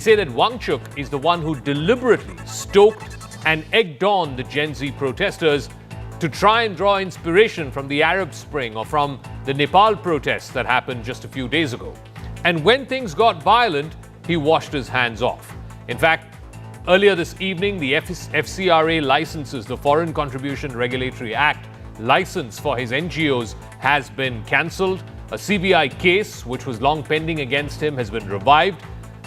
say that Wangchuk is the one who deliberately stoked and egged on the Gen Z protesters to try and draw inspiration from the Arab Spring or from the Nepal protests that happened just a few days ago. And when things got violent, he washed his hands off. In fact, earlier this evening, the FCRA licenses, the Foreign Contribution Regulatory Act license for his NGOs has been cancelled. A CBI case, which was long pending against him, has been revived,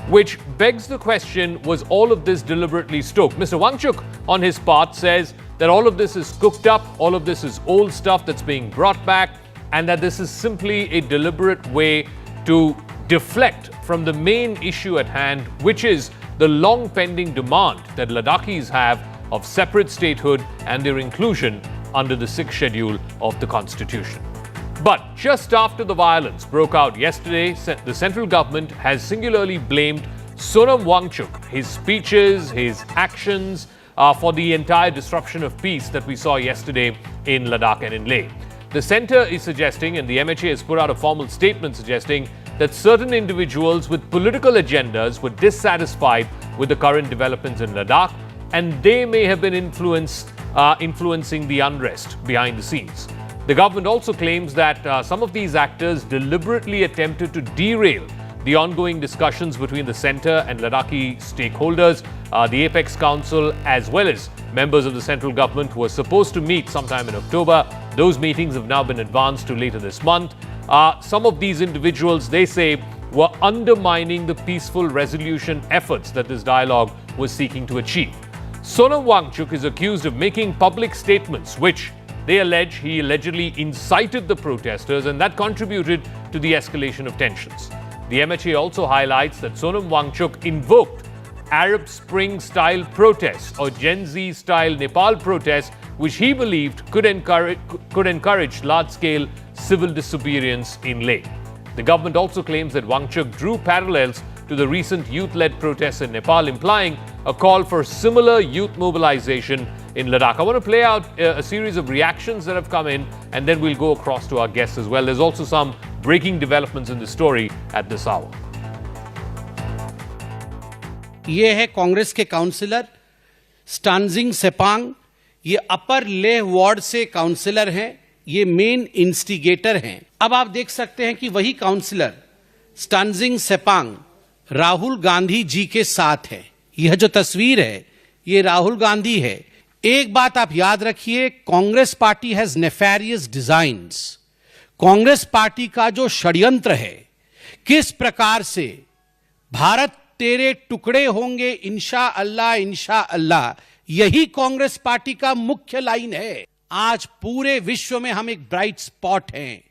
which begs the question, was all of this deliberately stoked? Mr. Wangchuk, on his part, says that all of this is cooked up, all of this is old stuff that's being brought back, and that this is simply a deliberate way to deflect from the main issue at hand, which is the long pending demand that Ladakhis have of separate statehood and their inclusion under the 6th schedule of the Constitution. But just after the violence broke out yesterday, the central government has singularly blamed Sonam Wangchuk, his speeches, his actions, for the entire disruption of peace that we saw yesterday in Ladakh and in Leh. The centre is suggesting, and the MHA has put out a formal statement suggesting, that certain individuals with political agendas were dissatisfied with the current developments in Ladakh, and they may have been influencing the unrest behind the scenes. The government also claims that some of these actors deliberately attempted to derail the ongoing discussions between the centre and Ladakhi stakeholders. The Apex Council, as well as members of the central government, were supposed to meet sometime in October. Those meetings have now been advanced to later this month. Some of these individuals, they say, were undermining the peaceful resolution efforts that this dialogue was seeking to achieve. Sonam Wangchuk is accused of making public statements which they allege he allegedly incited the protesters, and that contributed to the escalation of tensions. The MHA also highlights that Sonam Wangchuk invoked Arab Spring-style protests or Gen Z-style Nepal protests, which he believed could encourage large-scale civil disobedience in Leh. The government also claims that Wangchuk drew parallels to the recent youth-led protests in Nepal, implying a call for similar youth mobilization in Ladakh. I want to play out a series of reactions that have come in, and then we'll go across to our guests as well. There's also some breaking developments in the story at this hour. ये है कांग्रेस के counsellor Stanzin Sepang, ये अपर Leh ward से counsellor हैं, ये main instigator हैं। अब आप देख सकते हैं कि वही काउंसलर स्टानजिंग सेपांग राहुल गांधी जी के साथ है। यह जो तस्वीर है ये राहुल गांधी है। एक बात आप याद रखिए, Congress party has nefarious designs. Congress party का जो षड्यंत्र है, किस प्रकार से भारत तेरे टुकड़े होंगे इंशा अल्लाह, यही कांग्रेस पार्टी का मुख्य लाइन है। आज पूरे विश्व में हम एक ब्राइट स्पॉट हैं।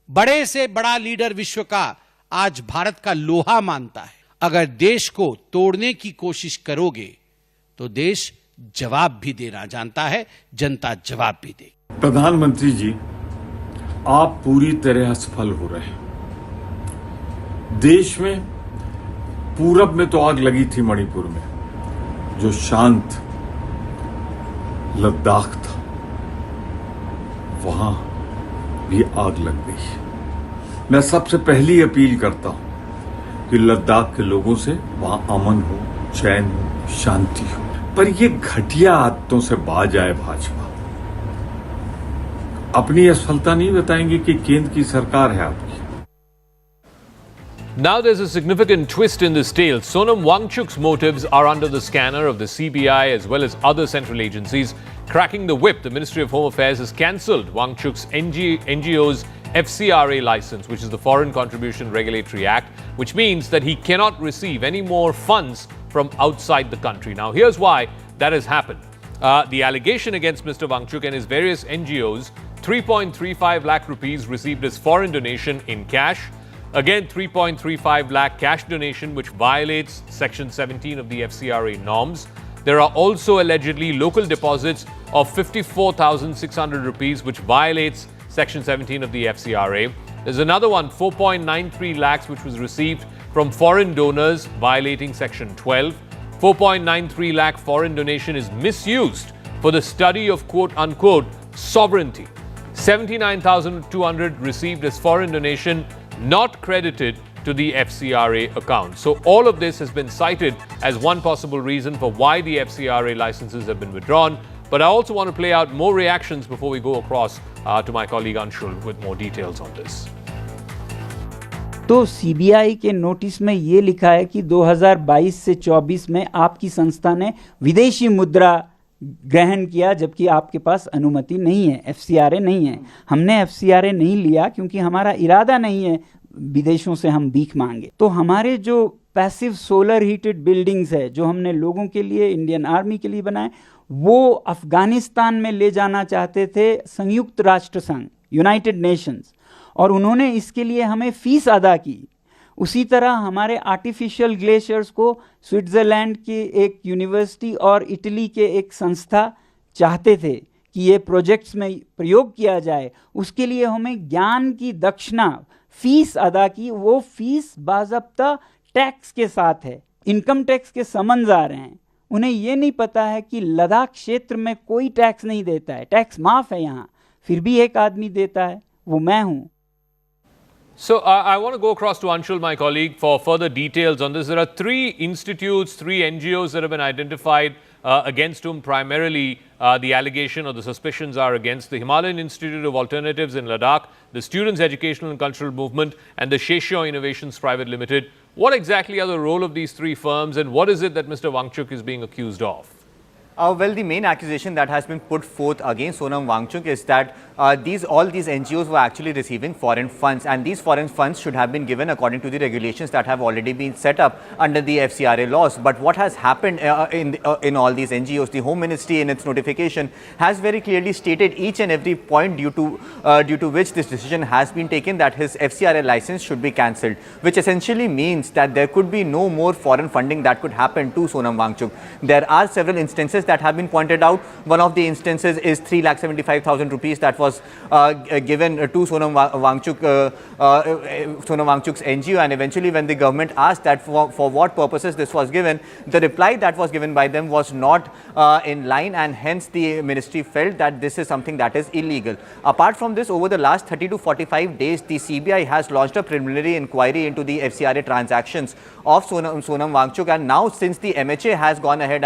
बड़े से बड़ा लीडर विश्व का आज भारत का लोहा मानता है। अगर देश को तोड़ने की कोशिश करोगे तो देश जवाब भी देना जानता है, जनता जवाब भी देगी। प्रधानमंत्री जी, आप पूरी तरह सफल हो रहे हैं। देश में पूरब में तो आग लगी थी, मणिपुर में जो शांत लद्दाख था वहां भी आग लग गई। मैं सबसे पहली अपील करता हूं कि लद्दाख के लोगों से वहां अमन हो, चैन हो, शांति हो, पर ये घटिया आदतों से बाज आए भाजपा। अपनी असफलता नहीं बताएंगे कि केंद्र की सरकार है आपकी। Now there's a significant twist in this tale. Sonam Wangchuk's motives are under the scanner of the CBI as well as other central agencies. Cracking the whip, the Ministry of Home Affairs has cancelled Wangchuk's NGO's FCRA license, which is the Foreign Contribution Regulatory Act, which means that he cannot receive any more funds from outside the country. Now, here's why that has happened. The allegation against Mr. Wangchuk and his various NGOs, 3.35 lakh rupees received as foreign donation in cash. Again, 3.35 lakh cash donation, which violates Section 17 of the FCRA norms. There are also allegedly local deposits of 54,600 rupees, which violates Section 17 of the FCRA. There's another one, 4.93 lakhs, which was received from foreign donors, violating Section 12. 4.93 lakh foreign donation is misused for the study of quote-unquote sovereignty. 79,200 received as foreign donation, not credited to the FCRA account. So all of this has been cited as one possible reason for why the FCRA licenses have been withdrawn. But I also want to play out more reactions before we go across to my colleague Anshul with more details on this. तो CBI के notice में ये लिखा है कि 2022 से 24 में आपकी संस्था ने विदेशी मुद्रा ग्रहण किया जबकि आपके पास अनुमति नहीं है, एफसीआरए नहीं है। हमने एफसीआरए नहीं लिया क्योंकि हमारा इरादा नहीं है विदेशों से हम भीख मांगे। तो हमारे जो पैसिव सोलर हीटेड बिल्डिंग्स है जो हमने लोगों के लिए, इंडियन आर्मी के लिए बनाए, वो अफगानिस्तान में ले जाना चाहते थे संयुक्त राष्ट्र संघ, यूनाइटेड नेशंस, और उन्होंने इसके लिए हमें फीस अदा की। उसी तरह हमारे आर्टिफिशियल ग्लेशियर्स को स्विट्ज़रलैंड की एक यूनिवर्सिटी और इटली के एक संस्था चाहते थे कि ये प्रोजेक्ट्स में प्रयोग किया जाए। उसके लिए हमें ज्ञान की दक्षिणा, फीस अदा की। वो फीस बाज़ाब्ता टैक्स के साथ है, इनकम टैक्स के समन्स आ रहे हैं। उन्हें ये नहीं पता है कि लद्दाख क्षेत्र में कोई टैक्स नहीं देता है, टैक्स माफ़ है यहाँ, फिर भी एक आदमी देता है, वो मैं हूँ। So I want to go across to Anshul, my colleague, for further details on this. There are three institutes, three NGOs that have been identified against whom primarily the allegation or the suspicions are against: the Himalayan Institute of Alternatives in Ladakh, the Students' Educational and Cultural Movement, and the Sheshio Innovations Private Limited. What exactly are the role of these three firms, and what is it that Mr. Wangchuk is being accused of? Well, the main accusation that has been put forth against Sonam Wangchuk is that all these NGOs were actually receiving foreign funds, and these foreign funds should have been given according to the regulations that have already been set up under the FCRA laws. But what has happened in all these NGOs, the Home Ministry in its notification has very clearly stated each and every point due to which this decision has been taken, that his FCRA license should be cancelled, which essentially means that there could be no more foreign funding that could happen to Sonam Wangchuk. There are several instances that have been pointed out. One of the instances is 3,75,000 rupees that was given to Sonam Wangchuk's NGO, and eventually when the government asked that for what purposes this was given, the reply that was given by them was not in line, and hence the ministry felt that this is something that is illegal. Apart from this, over the last 30 to 45 days, the CBI has launched a preliminary inquiry into the FCRA transactions of Sonam Wangchuk, and now since the MHA has gone ahead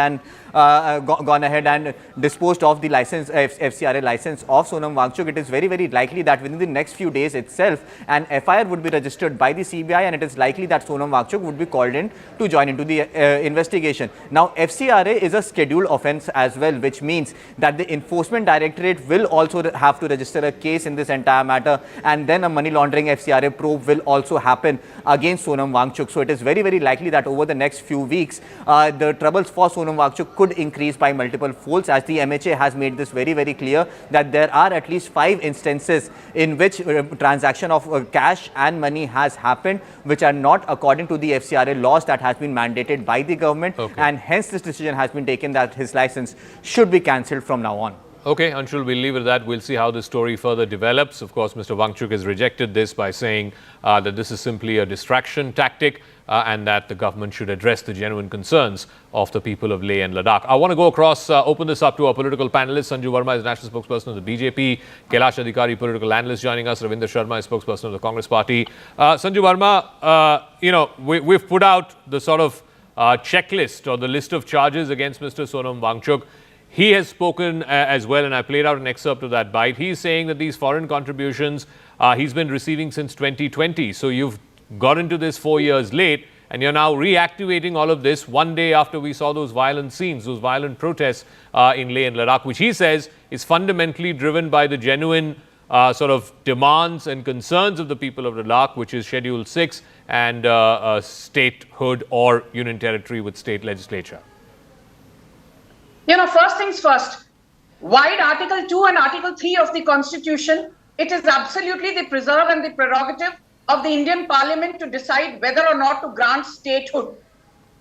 and disposed of the license, FCRA license of Sonam Wangchuk, it is very, very likely that within the next few days itself an FIR would be registered by the CBI, and it is likely that Sonam Wangchuk would be called in to join into the investigation. Now, FCRA is a scheduled offence as well, which means that the Enforcement Directorate will also have to register a case in this entire matter, and then a money laundering FCRA probe will also happen against Sonam Wangchuk. So it is very, very likely that over the next few weeks, the troubles for Sonam Wangchuk could increase by multiple folds, as the MHA has made this very, very clear that there are at least 5 instances in which transaction of cash and money has happened, which are not according to the FCRA laws that has been mandated by the government, and hence this decision has been taken that his license should be cancelled from now on. Okay, Anshul, we'll leave it at that. We'll see how this story further develops. Of course, Mr. Wangchuk has rejected this by saying that this is simply a distraction tactic and that the government should address the genuine concerns of the people of Leh and Ladakh. I want to go across, open this up to our political panelists. Sanju Verma is national spokesperson of the BJP. Kailash Adhikari, political analyst, joining us. Ravinder Sharma is spokesperson of the Congress Party. Sanju Verma, we've put out the sort of checklist or the list of charges against Mr. Sonam Wangchuk. He has spoken as well, and I played out an excerpt of that bite. He's saying that these foreign contributions he's been receiving since 2020. So you've got into this 4 years late, and you're now reactivating all of this one day after we saw those violent scenes, those violent protests in Leh and Ladakh, which he says is fundamentally driven by the genuine sort of demands and concerns of the people of Ladakh, which is Schedule 6 and statehood or union territory with state legislature. First things first, wide Article 2 and Article 3 of the Constitution, it is absolutely the preserve and the prerogative of the Indian Parliament to decide whether or not to grant statehood,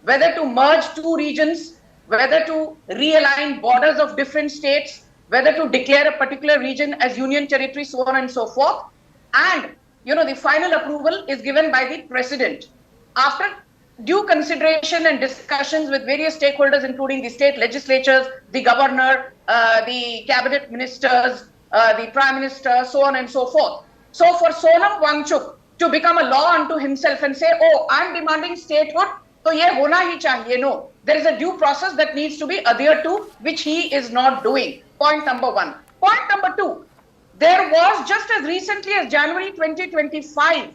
whether to merge 2 regions, whether to realign borders of different states, whether to declare a particular region as union territory, so on and so forth. And, the final approval is given by the President after due consideration and discussions with various stakeholders, including the state legislatures, the governor, the cabinet ministers, the prime minister, so on and so forth. So for Sonam Wangchuk, to become a law unto himself and say, oh, I'm demanding statehood, so ye hona hi chahiye. No, there is a due process that needs to be adhered to, which he is not doing. Point number one. Point number two, there was just as recently as January 2025,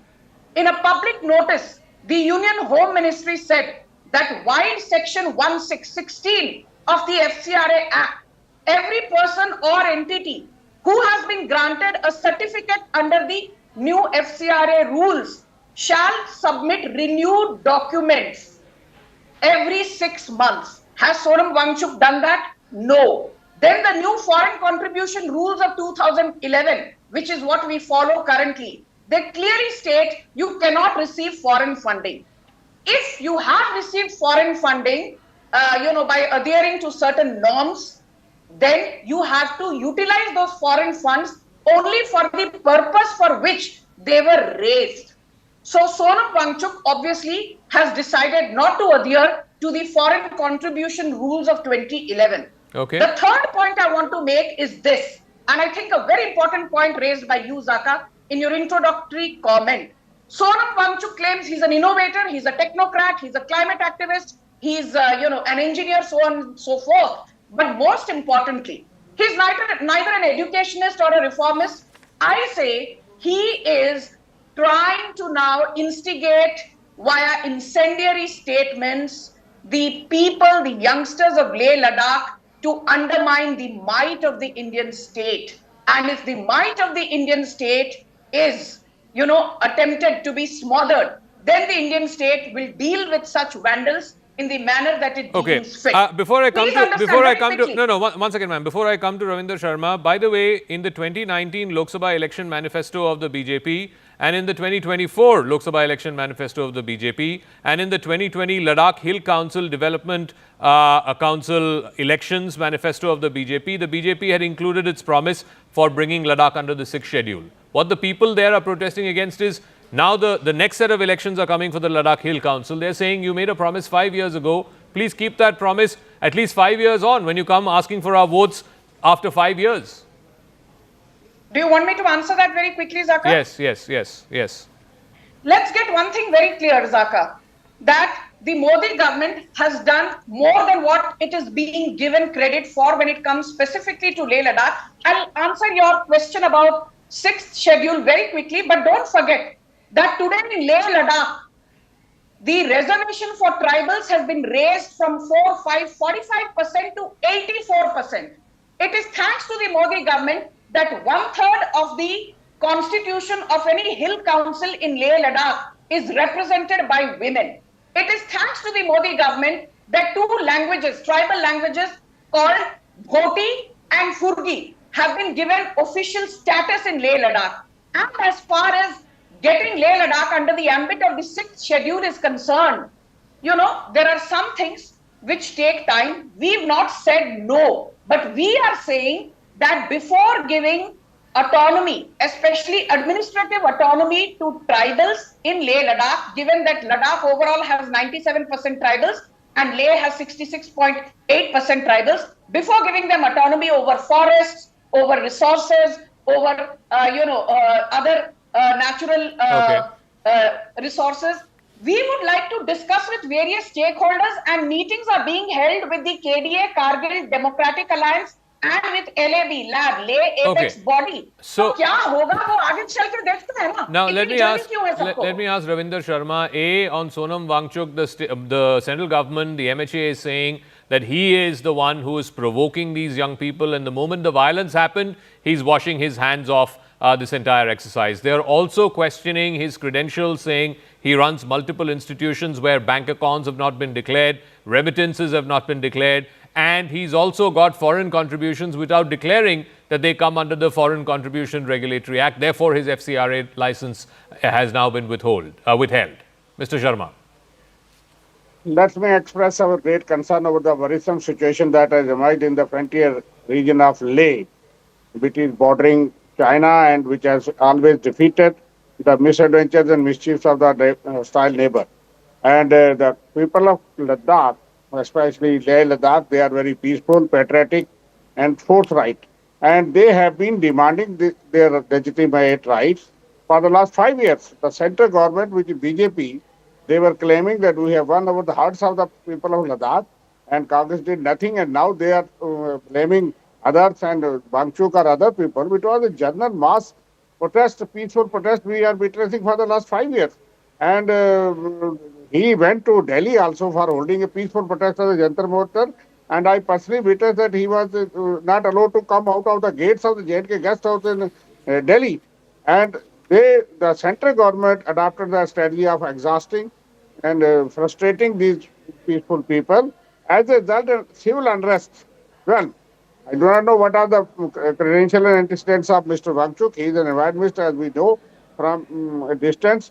in a public notice, the Union Home Ministry said that while Section 1616 of the FCRA Act, every person or entity who has been granted a certificate under the new FCRA rules shall submit renewed documents every 6 months. Has Sonam Wangchuk done that? No. Then the new foreign contribution rules of 2011, which is what we follow currently, they clearly state you cannot receive foreign funding. If you have received foreign funding, by adhering to certain norms, then you have to utilize those foreign funds only for the purpose for which they were raised. So Sonam Wangchuk obviously has decided not to adhere to the foreign contribution rules of 2011. Okay. The third point I want to make is this, and I think a very important point raised by you, Zakka, in your introductory comment. Sonam Wangchuk claims he's an innovator, he's a technocrat, he's a climate activist, he's an engineer, so on and so forth. But most importantly, he's neither an educationist or a reformist. I say he is trying to now instigate via incendiary statements the people, the youngsters of Leh Ladakh, to undermine the might of the Indian state. And if the might of the Indian state is, attempted to be smothered, then the Indian state will deal with such vandals in the manner that it deems fit. Before I come to one second, ma'am. Before I come to Ravinder Sharma, by the way, in the 2019 Lok Sabha election manifesto of the BJP, and in the 2024 Lok Sabha election manifesto of the BJP, and in the 2020 Ladakh Hill Council Development Council elections manifesto of the BJP had included its promise for bringing Ladakh under the 6th schedule. What the people there are protesting against is now the next set of elections are coming for the Ladakh Hill Council. They're saying you made a promise 5 years ago. Please keep that promise at least 5 years on when you come asking for our votes after 5 years. Do you want me to answer that very quickly, Zakka? Yes. Let's get one thing very clear, Zakka, that the Modi government has done more than what it is being given credit for when it comes specifically to Leh Ladakh. I'll answer your question about 6th schedule very quickly, but don't forget that today in Leh Ladakh, the reservation for tribals has been raised from 45% to 84%. It is thanks to the Modi government that 1/3 of the constitution of any hill council in Leh Ladakh is represented by women. It is thanks to the Modi government that 2 languages, tribal languages called Ghoti and Furgi, have been given official status in Leh Ladakh. And as far as getting Leh Ladakh under the ambit of the 6th schedule is concerned, there are some things which take time. We've not said no, but we are saying that before giving autonomy, especially administrative autonomy to tribals in Leh Ladakh, given that Ladakh overall has 97% tribals and Leh has 66.8% tribals, before giving them autonomy over forests, over resources, over other natural resources, we would like to discuss with various stakeholders, and meetings are being held with the KDA, Kargil Democratic Alliance, and with LAB, Leh Apex body. So kya hoga wo aage chal ke dekhte hain na. Now let me ask Ravinder Sharma, on Sonam Wangchuk, the central government, the MHA is saying that he is the one who is provoking these young people, and the moment the violence happened, he's washing his hands off this entire exercise. They are also questioning his credentials, saying he runs multiple institutions where bank accounts have not been declared, remittances have not been declared, and he's also got foreign contributions without declaring that they come under the Foreign Contribution Regulatory Act. Therefore, his FCRA license has now been withheld. Mr. Sharma. Let me express our great concern over the worrisome situation that has emerged in the frontier region of Leh, which is bordering China and which has always defeated the misadventures and mischiefs of the hostile neighbor. And the people of Ladakh, especially Leh Ladakh, they are very peaceful, patriotic, and forthright. And they have been demanding their legitimate rights. for the last 5 years, the central government, which is BJP, they were claiming that we have won over the hearts of the people of Ladakh, and Congress did nothing, and now they are blaming others and Wangchuk or other people. It was a general mass protest, peaceful protest we are witnessing for the last 5 years. And he went to Delhi also for holding a peaceful protest as a Jantar Motor. And I personally witnessed that he was not allowed to come out of the gates of the JNK guest house in Delhi. And the central government adopted the strategy of exhausting and frustrating these peaceful people. As a result of civil unrest, well, I do not know what are the credentials and antecedents of Mr. Wangchuk. He is an environmentalist, as we know, from a distance.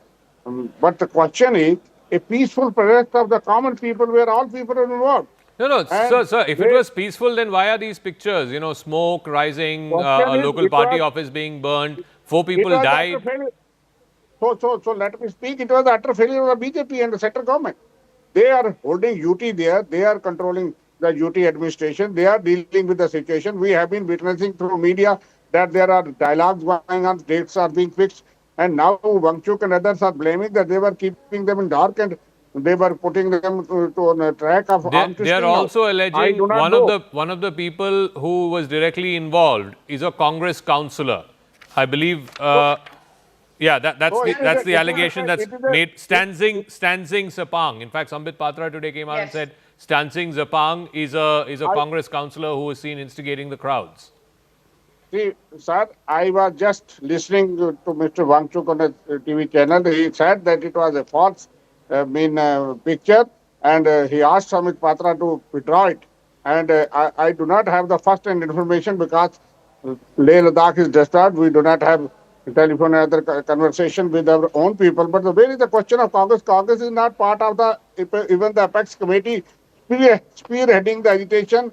But the question is, a peaceful protest of the common people where all people are involved. No, sir, if it was peaceful, then why are these pictures? You know, smoke rising, a local party office being burned, 4 people died. So let me speak. It was the utter failure of the BJP and the central government. They are holding UT there. They are controlling the UT administration. They are dealing with the situation. We have been witnessing through media that there are dialogues going on, dates are being fixed. And now Wangchuk and others are blaming that they were keeping them in dark and they were putting them on a track of armed They are also alleging one of the people who was directly involved is a Congress councillor. I believe, that's the allegation that's made. Stanzing Sapang. In fact, Sambit Patra today came out and said Stanzing Sapang is a Congress councillor who was seen instigating the crowds. See, sir, I was just listening to Mr. Wangchuk on a TV channel. He said that it was a false picture, and he asked Sambit Patra to withdraw it. And I do not have the first-hand information because Leh Ladakh is disturbed. We do not have telephone and other conversation with our own people. But where is the question of Congress? Congress is not part of even the Apex committee spearheading the agitation,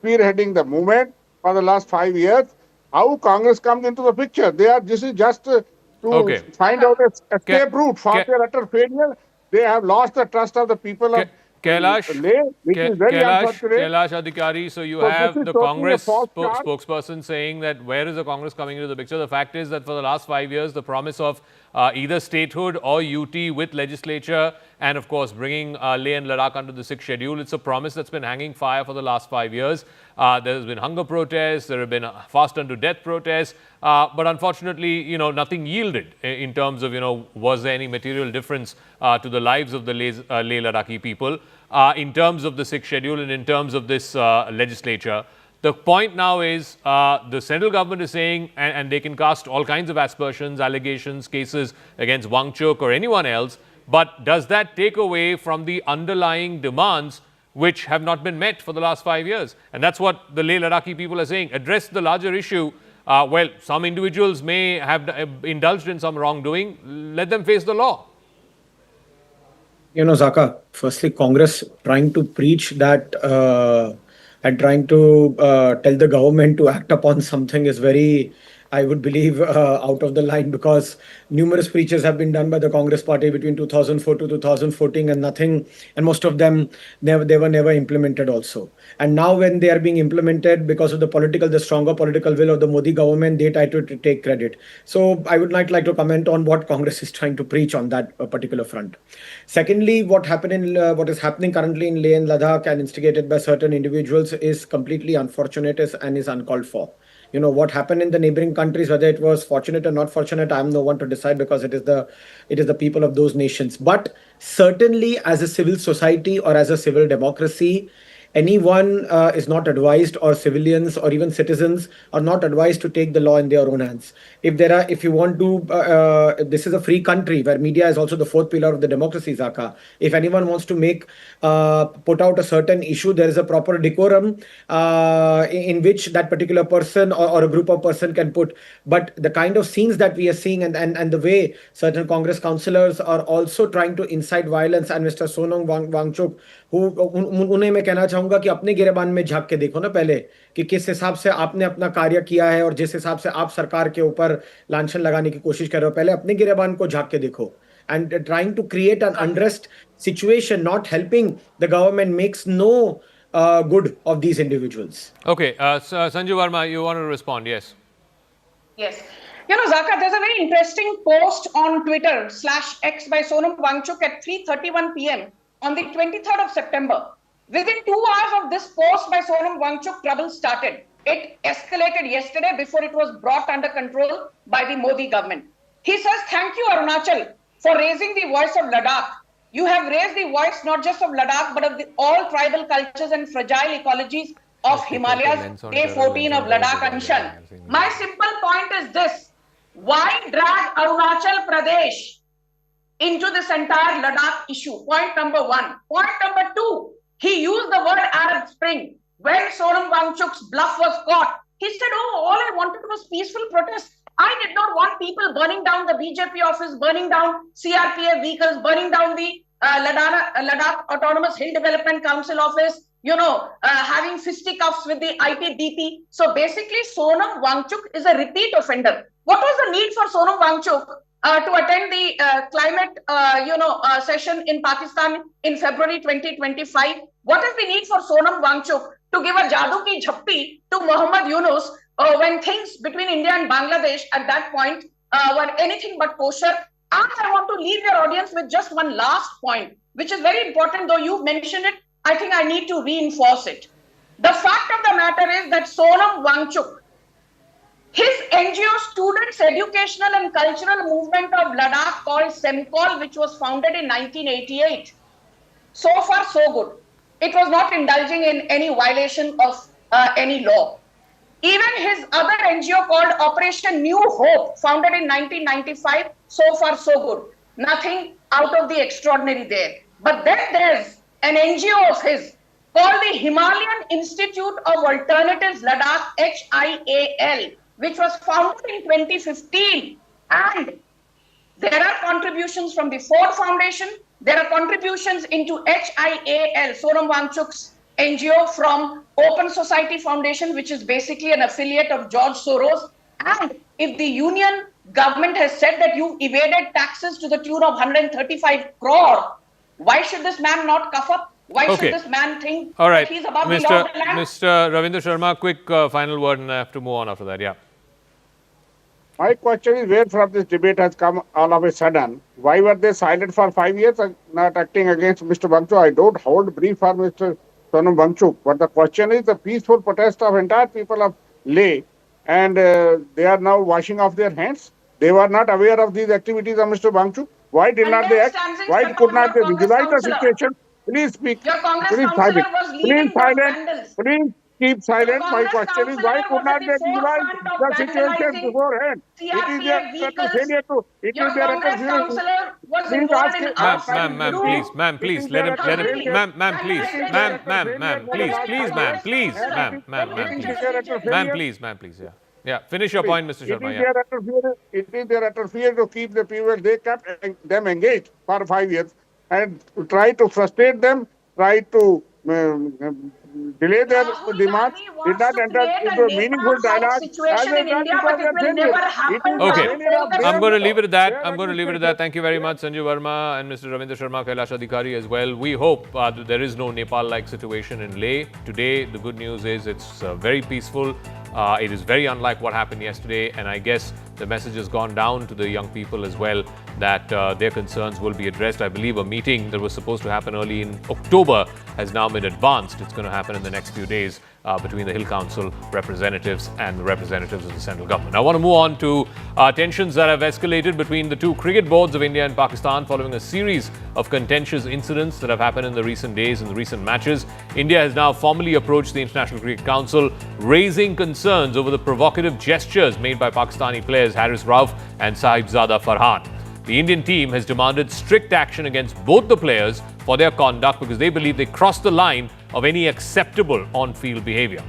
spearheading the movement for the last 5 years. How Congress comes into the picture? This is just to find out a escape route for their utter failure. They have lost the trust of the people of Leh, which is very unfortunate. Kailash Adhikari, so you have the Congress spokesperson saying that where is the Congress coming into the picture? The fact is that for the last 5 years, the promise of either statehood or UT with legislature and, of course, bringing Leh and Ladakh under the 6th schedule, it's a promise that's been hanging fire for the last 5 years. There's been hunger protests, there have been fast unto death protests, but unfortunately, nothing yielded in terms of, was there any material difference to the lives of the Leh Ladakhi people in terms of the 6th schedule and in terms of this legislature. The point now is the central government is saying, and they can cast all kinds of aspersions, allegations, cases against Wangchuk or anyone else, but does that take away from the underlying demands which have not been met for the last 5 years? And that's what the Leh Ladakhi people are saying. Address the larger issue. Some individuals may have indulged in some wrongdoing. Let them face the law. Zakka, firstly, Congress trying to preach that and trying to tell the government to act upon something is very, I would believe, out of the line, because numerous preaches have been done by the Congress party between 2004 to 2014 and nothing, and most of them, they were never implemented also. And now when they are being implemented because of the stronger political will of the Modi government, they try to take credit. So I would not like to comment on what Congress is trying to preach on that particular front. Secondly, what is happening currently in Leh and Ladakh and instigated by certain individuals is completely unfortunate and is uncalled for. What happened in the neighboring countries, whether it was fortunate or not fortunate, I'm no one to decide, because it is the people of those nations. But certainly as a civil society or as a civil democracy, anyone is not advised, or civilians or even citizens are not advised to take the law in their own hands. If you want to, this is a free country where media is also the fourth pillar of the democracy, Zakka. If anyone wants to put out a certain issue, there is a proper decorum in which that particular person or a group of person can put. But the kind of scenes that we are seeing and the way certain Congress councillors are also trying to incite violence, and Mr. Sonam Wangchuk, उन्हें मैं कहना चाहूंगा कि अपने गिरेबान में झांक के देखो ना पहले कि किस हिसाब से आपने अपना कार्य किया है और जिस हिसाब से आप सरकार के ऊपर लांछन लगाने की कोशिश कर रहे हो, पहले अपने गिरेबान को झांक के देखो. And trying to create an unrest situation, not helping the government, makes no good of these individuals. Okay, so Sanju Verma, you want to respond? Yes. Yes. Zakka, there's a very interesting post on Twitter /X by Sonam Wangchuk at 3:31 p.m. on the 23rd of September. Within 2 hours of this post by Sonam Wangchuk, trouble started. It escalated yesterday before it was brought under control by the Modi government. He says, "Thank you, Arunachal, for raising the voice of Ladakh. You have raised the voice not just of Ladakh, but of all tribal cultures and fragile ecologies of Himalayas, day 14 of Ladakh Unrest. My simple point is this. Why drag Arunachal Pradesh into this entire Ladakh issue? Point number one. Point number two, he used the word Arab Spring. When Sonam Wangchuk's bluff was caught, he said, all I wanted was peaceful protest. I did not want people burning down the BJP office, burning down CRPF vehicles, burning down the Ladakh Autonomous Hill Development Council office, having fisticuffs with the ITBP. So basically, Sonam Wangchuk is a repeat offender. What was the need for Sonam Wangchuk to attend the climate, session in Pakistan in February 2025? What is the need for Sonam Wangchuk to give a jadoo ki jhappi to Muhammad Yunus when things between India and Bangladesh at that point were anything but kosher? And I want to leave your audience with just one last point, which is very important, though you mentioned it. I think I need to reinforce it. The fact of the matter is that Sonam Wangchuk, his NGO, Students Educational and Cultural Movement of Ladakh, called SEMCOL, which was founded in 1988. So far, so good. It was not indulging in any violation of any law. Even his other NGO called Operation New Hope, founded in 1995, so far, so good. Nothing out of the extraordinary there. But then there's an NGO of his called the Himalayan Institute of Alternatives Ladakh, HIAL, which was founded in 2015. And there are contributions from the Ford Foundation. There are contributions into HIAL, Sonam Wangchuk's NGO, from Open Society Foundation, which is basically an affiliate of George Soros. And if the union government has said that you evaded taxes to the tune of 135 crore, why should this man not cough up? Why should this man think that he's above the law of the land? Mr. Ravindra Sharma, quick final word, and I have to move on after that. Yeah. My question is, where from this debate has come all of a sudden? Why were they silent for 5 years and not acting against Mr. Wangchuk? I don't hold brief for Mr. Sonam Wangchuk, but the question is the peaceful protest of entire people of Leh, and they are now washing off their hands. They were not aware of these activities of Mr. Wangchuk. Why did not they act? Why could not they visualize the situation? Please speak. Please silent. Please silent. Please keep silent. My question is, why could not they visualize the situation beforehand? It is their failure to. It is their interference. Please ask him. Ma'am, please, let him, ma'am, please, yeah. Yeah, finish your point, Mr. Sharma. It is their interference to keep the people. They kept them engaged for 5 years and try to frustrate them, try to delay their demands, did not enter into a meaningful dialogue. Okay, I'm going to leave it at that. Thank you very much, Sanju Verma and Mr. Ravindra Sharma, Kailash Adhikari as well. We hope that there is no Nepal-like situation in Leh. Today, the good news is it's very peaceful. It is very unlike what happened yesterday, and I guess the message has gone down to the young people as well that their concerns will be addressed. I believe a meeting that was supposed to happen early in October has now been advanced. It's going to happen in the next few days between the Hill Council representatives and the representatives of the central government. I want to move on to tensions that have escalated between the two cricket boards of India and Pakistan following a series of contentious incidents that have happened in the recent days and the recent matches. India has now formally approached the International Cricket Council, raising concerns over the provocative gestures made by Pakistani players Rauf and Sahibzada Farhan. The Indian team has demanded strict action against both the players for their conduct because they believe they crossed the line of any acceptable on-field behavior.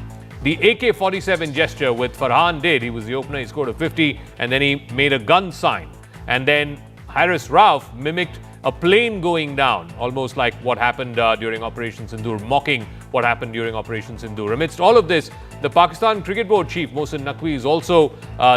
The AK-47 gesture with Farhan did. He was the opener, he scored a 50, and then he made a gun sign. And then Rauf mimicked a plane going down, almost like what happened during Operation Sindoor, mocking what happened during Operation Sindoor. Amidst all of this, the Pakistan Cricket Board chief, Mohsin Naqvi, is also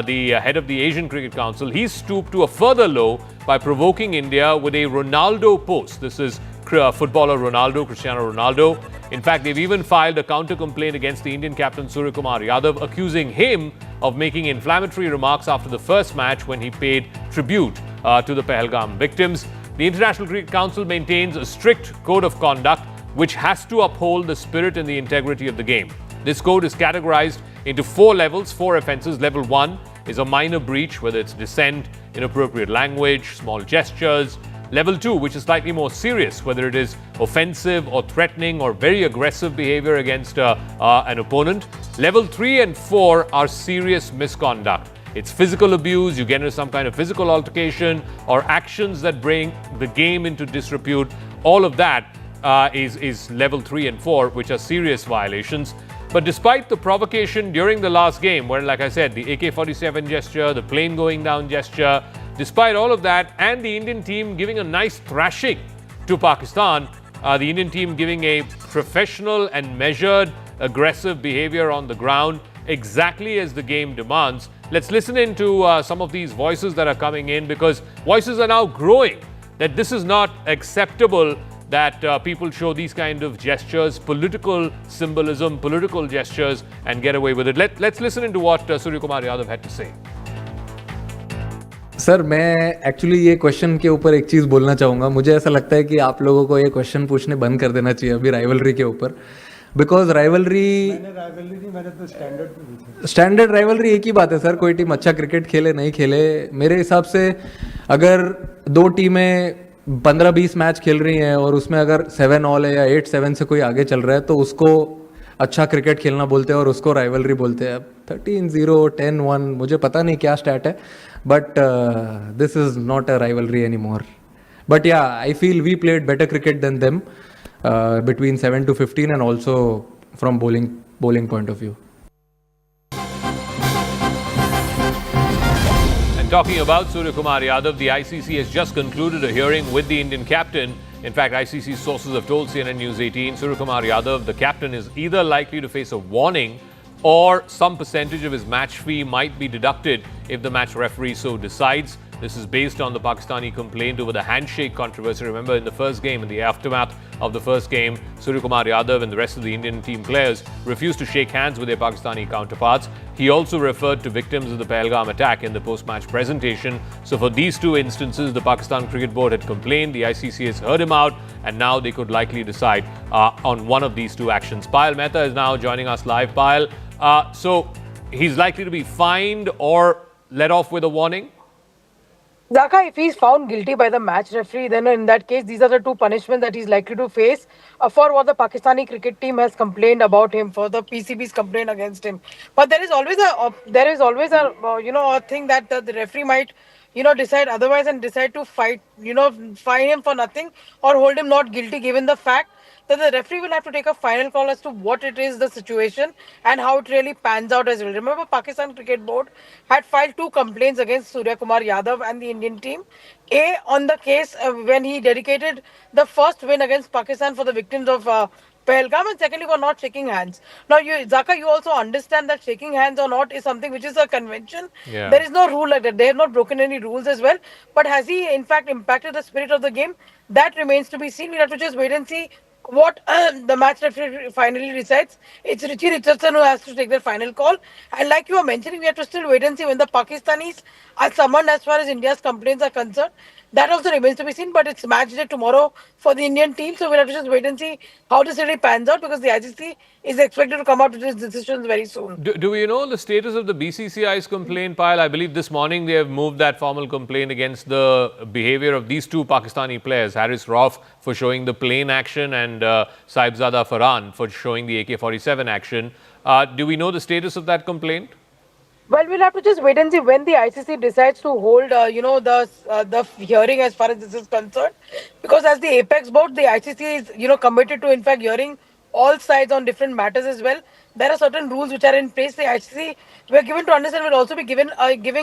the head of the Asian Cricket Council. He stooped to a further low by provoking India with a Ronaldo post. This is footballer Ronaldo, Cristiano Ronaldo. In fact, they've even filed a counter-complaint against the Indian captain Suryakumar Yadav, accusing him of making inflammatory remarks after the first match when he paid tribute to the Pahalgam victims. The International Cricket Council maintains a strict code of conduct which has to uphold the spirit and the integrity of the game. This code is categorized into 4 levels, 4 offences. Level 1 is a minor breach, whether it's dissent, inappropriate language, small gestures. Level 2, which is slightly more serious, whether it is offensive or threatening or very aggressive behavior against an opponent. Level 3 and 4 are serious misconduct. It's physical abuse, you get into some kind of physical altercation, or actions that bring the game into disrepute. All of that is level 3 and 4, which are serious violations. But despite the provocation during the last game, where, like I said, the AK-47 gesture, the plane going down gesture, despite all of that, and the Indian team giving a nice thrashing to Pakistan, the Indian team giving a professional and measured, aggressive behavior on the ground, exactly as the game demands. Let's listen into some of these voices that are coming in, because voices are now growing that this is not acceptable, that people show these kind of gestures, political symbolism, political gestures, and get away with it. Let's listen into what Suryakumar Yadav had to say. Sir मैं actually ये question के ऊपर एक चीज़ बोलना चाहूँगा. मुझे ऐसा लगता है कि आप लोगों को ये क्वेश्चन पूछने बंद कर देना चाहिए अभी राइवलरी के ऊपर, बिकॉज राइवलरी तो स्टैंडर्ड राइवलरी एक ही बात है सर. कोई टीम अच्छा क्रिकेट खेले नहीं खेले, मेरे हिसाब से अगर 2 टीमें 15-20 मैच खेल रही हैं और उसमें अगर 7 ऑल है या 8-7 से कोई आगे चल रहा है तो उसको अच्छा क्रिकेट खेलना बोलते हैं और उसको राइवलरी बोलते हैं. 13-0, 10-1, मुझे पता नहीं क्या स्टैट है, but this is not a rivalry any more. But yeah I feel we played better cricket than them between 7 to 15 and also from bowling point of view. And talking about Suryakumar Yadav, the ICC has just concluded a hearing with the Indian captain. In fact, ICC sources have told CNN News 18 Suryakumar Yadav, the captain, is either likely to face a warning or some percentage of his match fee might be deducted if the match referee so decides. This is based on the Pakistani complaint over the handshake controversy. Remember, in the first game, in the aftermath of the first game, Suryakumar Yadav and the rest of the Indian team players refused to shake hands with their Pakistani counterparts. He also referred to victims of the Pahalgam attack in the post-match presentation. So for these 2 instances, the Pakistan Cricket Board had complained. The ICC has heard him out, and now they could likely decide on one of these 2 actions. Payal Mehta is now joining us live. Payal, so he's likely to be fined or let off with a warning? Zakka, if he's found guilty by the match referee, then in that case, these are the 2 punishments that he's likely to face for what the Pakistani cricket team has complained about him, for the PCB's complaint against him. But there is always a a thing that the referee might decide otherwise and decide to fine him for nothing or hold him not guilty, given the fact that the referee will have to take a final call as to what it is, the situation, and how it really pans out as well. Remember, Pakistan Cricket Board had filed 2 complaints against Suryakumar Yadav and the Indian team. A, on the case when he dedicated the first win against Pakistan for the victims of Pahalgam, and secondly for not shaking hands. Now, Zakka, you also understand that shaking hands or not is something which is a convention. Yeah. There is no rule like that. They have not broken any rules as well. But has he in fact impacted the spirit of the game? That remains to be seen. We'll have to just wait and see what the match referee finally decides. It's Richie Richardson who has to take their final call. And like you were mentioning, we have to still wait and see when the Pakistanis are summoned as far as India's complaints are concerned. That also remains to be seen, but it's match day tomorrow for the Indian team. So we'll have to just wait and see how this really pans out, because the ICC is expected to come out with its decisions very soon. Do we know the status of the BCCI's complaint, Payal? I believe this morning they have moved that formal complaint against the behavior of these 2 Pakistani players, Rauf for showing the plane action and Sahibzada Farhan for showing the AK-47 action. Do we know the status of that complaint? Well, we'll have to just wait and see when the ICC decides to hold, the hearing as far as this is concerned. Because as the apex board, the ICC is, committed to, in fact, hearing all sides on different matters as well. There are certain rules which are in place. The ICC, we are given to understand, will also be giving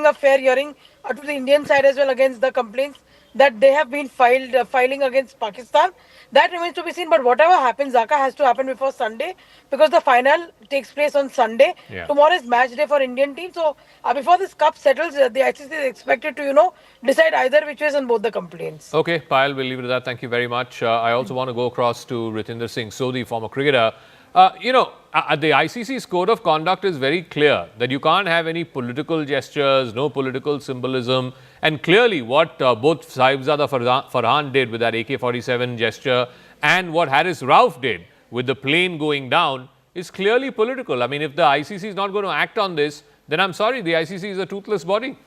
a fair hearing to the Indian side as well against the complaints that they have been filing against Pakistan. That remains to be seen. But whatever happens, Zakka, has to happen before Sunday, because the final takes place on Sunday. Yeah. Tomorrow is match day for Indian team. So before this cup settles, the ICC is expected to, decide either which ways on both the complaints. Okay, Payal, we'll leave it at that. Thank you very much. I also want to go across to Ritinder Singh Sodhi, former cricketer. The ICC's code of conduct is very clear that you can't have any political gestures, no political symbolism. And clearly what both Sahibzada Farhan did with that AK-47 gesture and what Haris Rauf did with the plane going down is clearly political. I mean, if the ICC is not going to act on this, then I'm sorry, the ICC is a toothless body.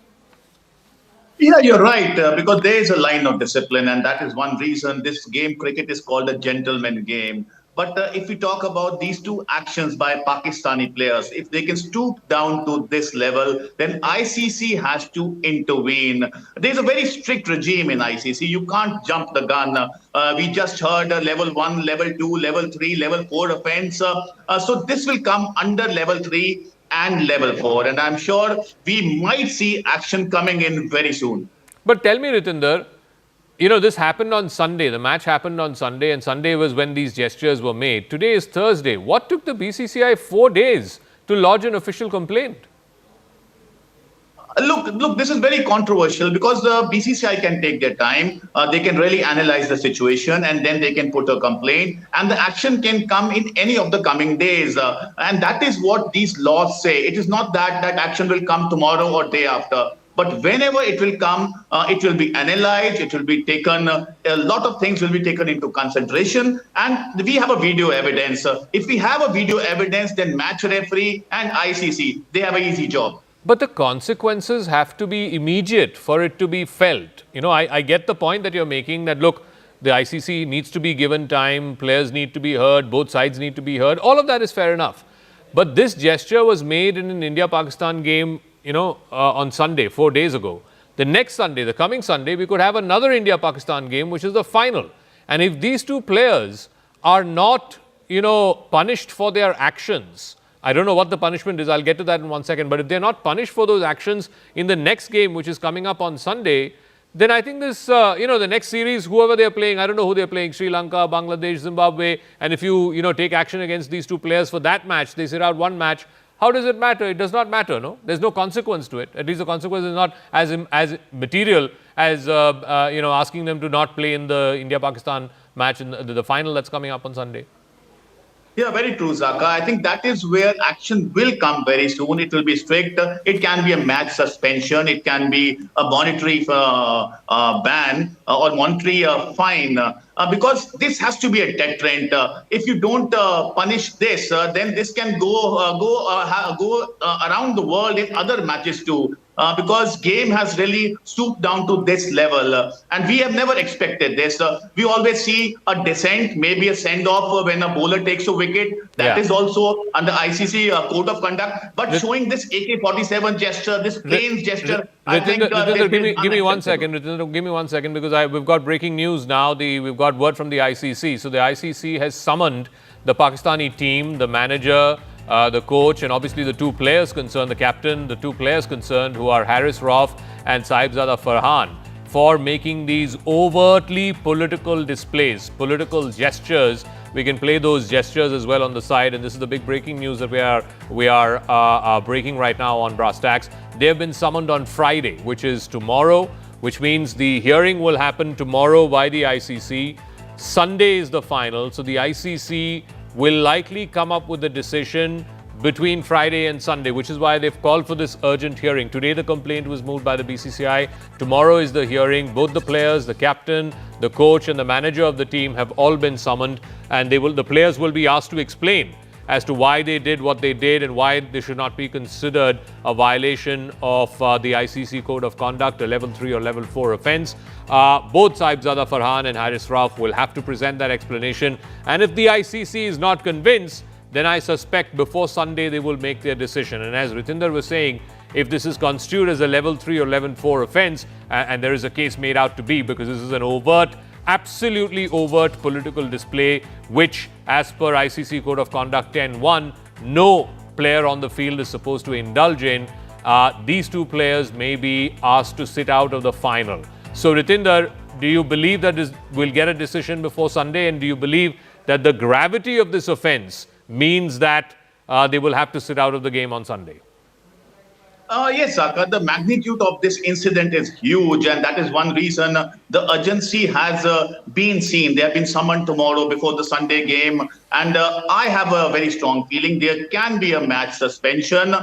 Yeah, you're right, because there is a line of discipline, and that is one reason this game, cricket, is called a gentleman game. But if we talk about these two actions by Pakistani players, if they can stoop down to this level, then ICC has to intervene. There's a very strict regime in ICC. You can't jump the gun. We just heard level 1, level 2, level 3, level 4 offense. So this will come under level 3 and level 4. And I'm sure we might see action coming in very soon. But tell me, Ritinder, this happened on Sunday. The match happened on Sunday, and Sunday was when these gestures were made. Today is Thursday. What took the BCCI 4 days to lodge an official complaint? Look, this is very controversial because the BCCI can take their time. They can really analyze the situation, and then they can put a complaint, and the action can come in any of the coming days. And that is what these laws say. It is not that action will come tomorrow or day after. But whenever it will come, it will be analyzed, it will be taken, a lot of things will be taken into consideration. And we have a video evidence. If we have a video evidence, then match referee and ICC, they have an easy job. But the consequences have to be immediate for it to be felt. I get the point that you're making that, look, the ICC needs to be given time, players need to be heard, both sides need to be heard. All of that is fair enough. But this gesture was made in an India-Pakistan game on Sunday, 4 days ago. The next Sunday, the coming Sunday, we could have another India-Pakistan game, which is the final. And if these two players are not, punished for their actions, I don't know what the punishment is, I'll get to that in 1 second, but if they're not punished for those actions in the next game, which is coming up on Sunday, then I think this, the next series, whoever they're playing, I don't know who they're playing, Sri Lanka, Bangladesh, Zimbabwe, and if you, take action against these two players for that match, they sit out one match. How does it matter? It does not matter, no? There's no consequence to it. At least the consequence is not as material as, asking them to not play in the India-Pakistan match in the final that's coming up on Sunday. Yeah, very true, Zakka. I think that is where action will come very soon. It will be strict. It can be a match suspension. It can be a monetary ban or monetary fine. Because this has to be a deterrent. If you don't punish this, then this can go around the world in other matches too. Because game has really stooped down to this level. And we have never expected this. We always see a descent, maybe a send-off when a bowler takes a wicket. That is also under ICC code of conduct. But showing this AK-47 gesture, this planes gesture, I think... Ritinder, give me 1 second. Ritinder, give me 1 second, because we've got breaking news now. We've got word from the ICC. So the ICC has summoned the Pakistani team, the manager, the coach, and obviously the two players concerned, the captain, the two players concerned, who are Haris Rauf and Sahibzada Farhan, for making these overtly political displays, political gestures. We can play those gestures as well on the side, and this is the big breaking news that we are breaking right now on Brass Tacks. They have been summoned on Friday, which is tomorrow, which means the hearing will happen tomorrow by the ICC. Sunday is the final, so the ICC will likely come up with a decision between Friday and Sunday, which is why they've called for this urgent hearing. Today the complaint was moved by the BCCI. Tomorrow is the hearing. Both the players, the captain, the coach and the manager of the team have all been summoned, and the players will be asked to explain as to why they did what they did and why they should not be considered a violation of the ICC Code of Conduct, a level 3 or level 4 offence. Both Sahibzada Farhan and Haris Rauf will have to present that explanation. And if the ICC is not convinced, then I suspect before Sunday they will make their decision. And as Ritinder was saying, if this is constituted as a level 3 or level 4 offence, and there is a case made out to be, because this is an overt, absolutely overt political display, which as per ICC Code of Conduct 10.1, no player on the field is supposed to indulge in, these two players may be asked to sit out of the final. So, Ritinder, do you believe that we'll get a decision before Sunday? And do you believe that the gravity of this offence means that they will have to sit out of the game on Sunday? Yes, Zakka, the magnitude of this incident is huge, and that is one reason the urgency has been seen. They have been summoned tomorrow before the Sunday game, and I have a very strong feeling there can be a match suspension,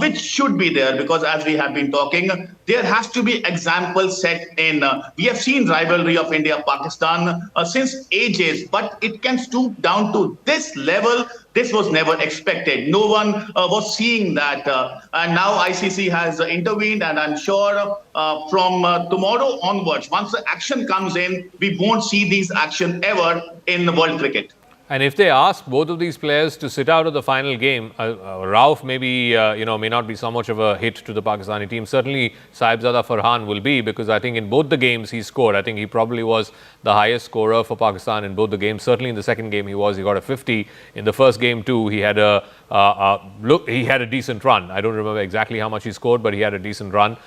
which should be there because, as we have been talking, there has to be examples set in. We have seen rivalry of India-Pakistan since ages, but it can stoop down to this level. This was never expected. No one was seeing that. And now ICC has intervened, and I'm sure from tomorrow onwards, once the action comes in, we won't see these action ever in the world cricket. And if they ask both of these players to sit out of the final game, Rauf maybe may not be so much of a hit to the Pakistani team. Certainly, Sahibzada Farhan will be, because I think in both the games he scored. I think he probably was the highest scorer for Pakistan in both the games. Certainly in the second game he got a 50. In the first game too, he had a decent run. I don't remember exactly how much he scored, but he had a decent run.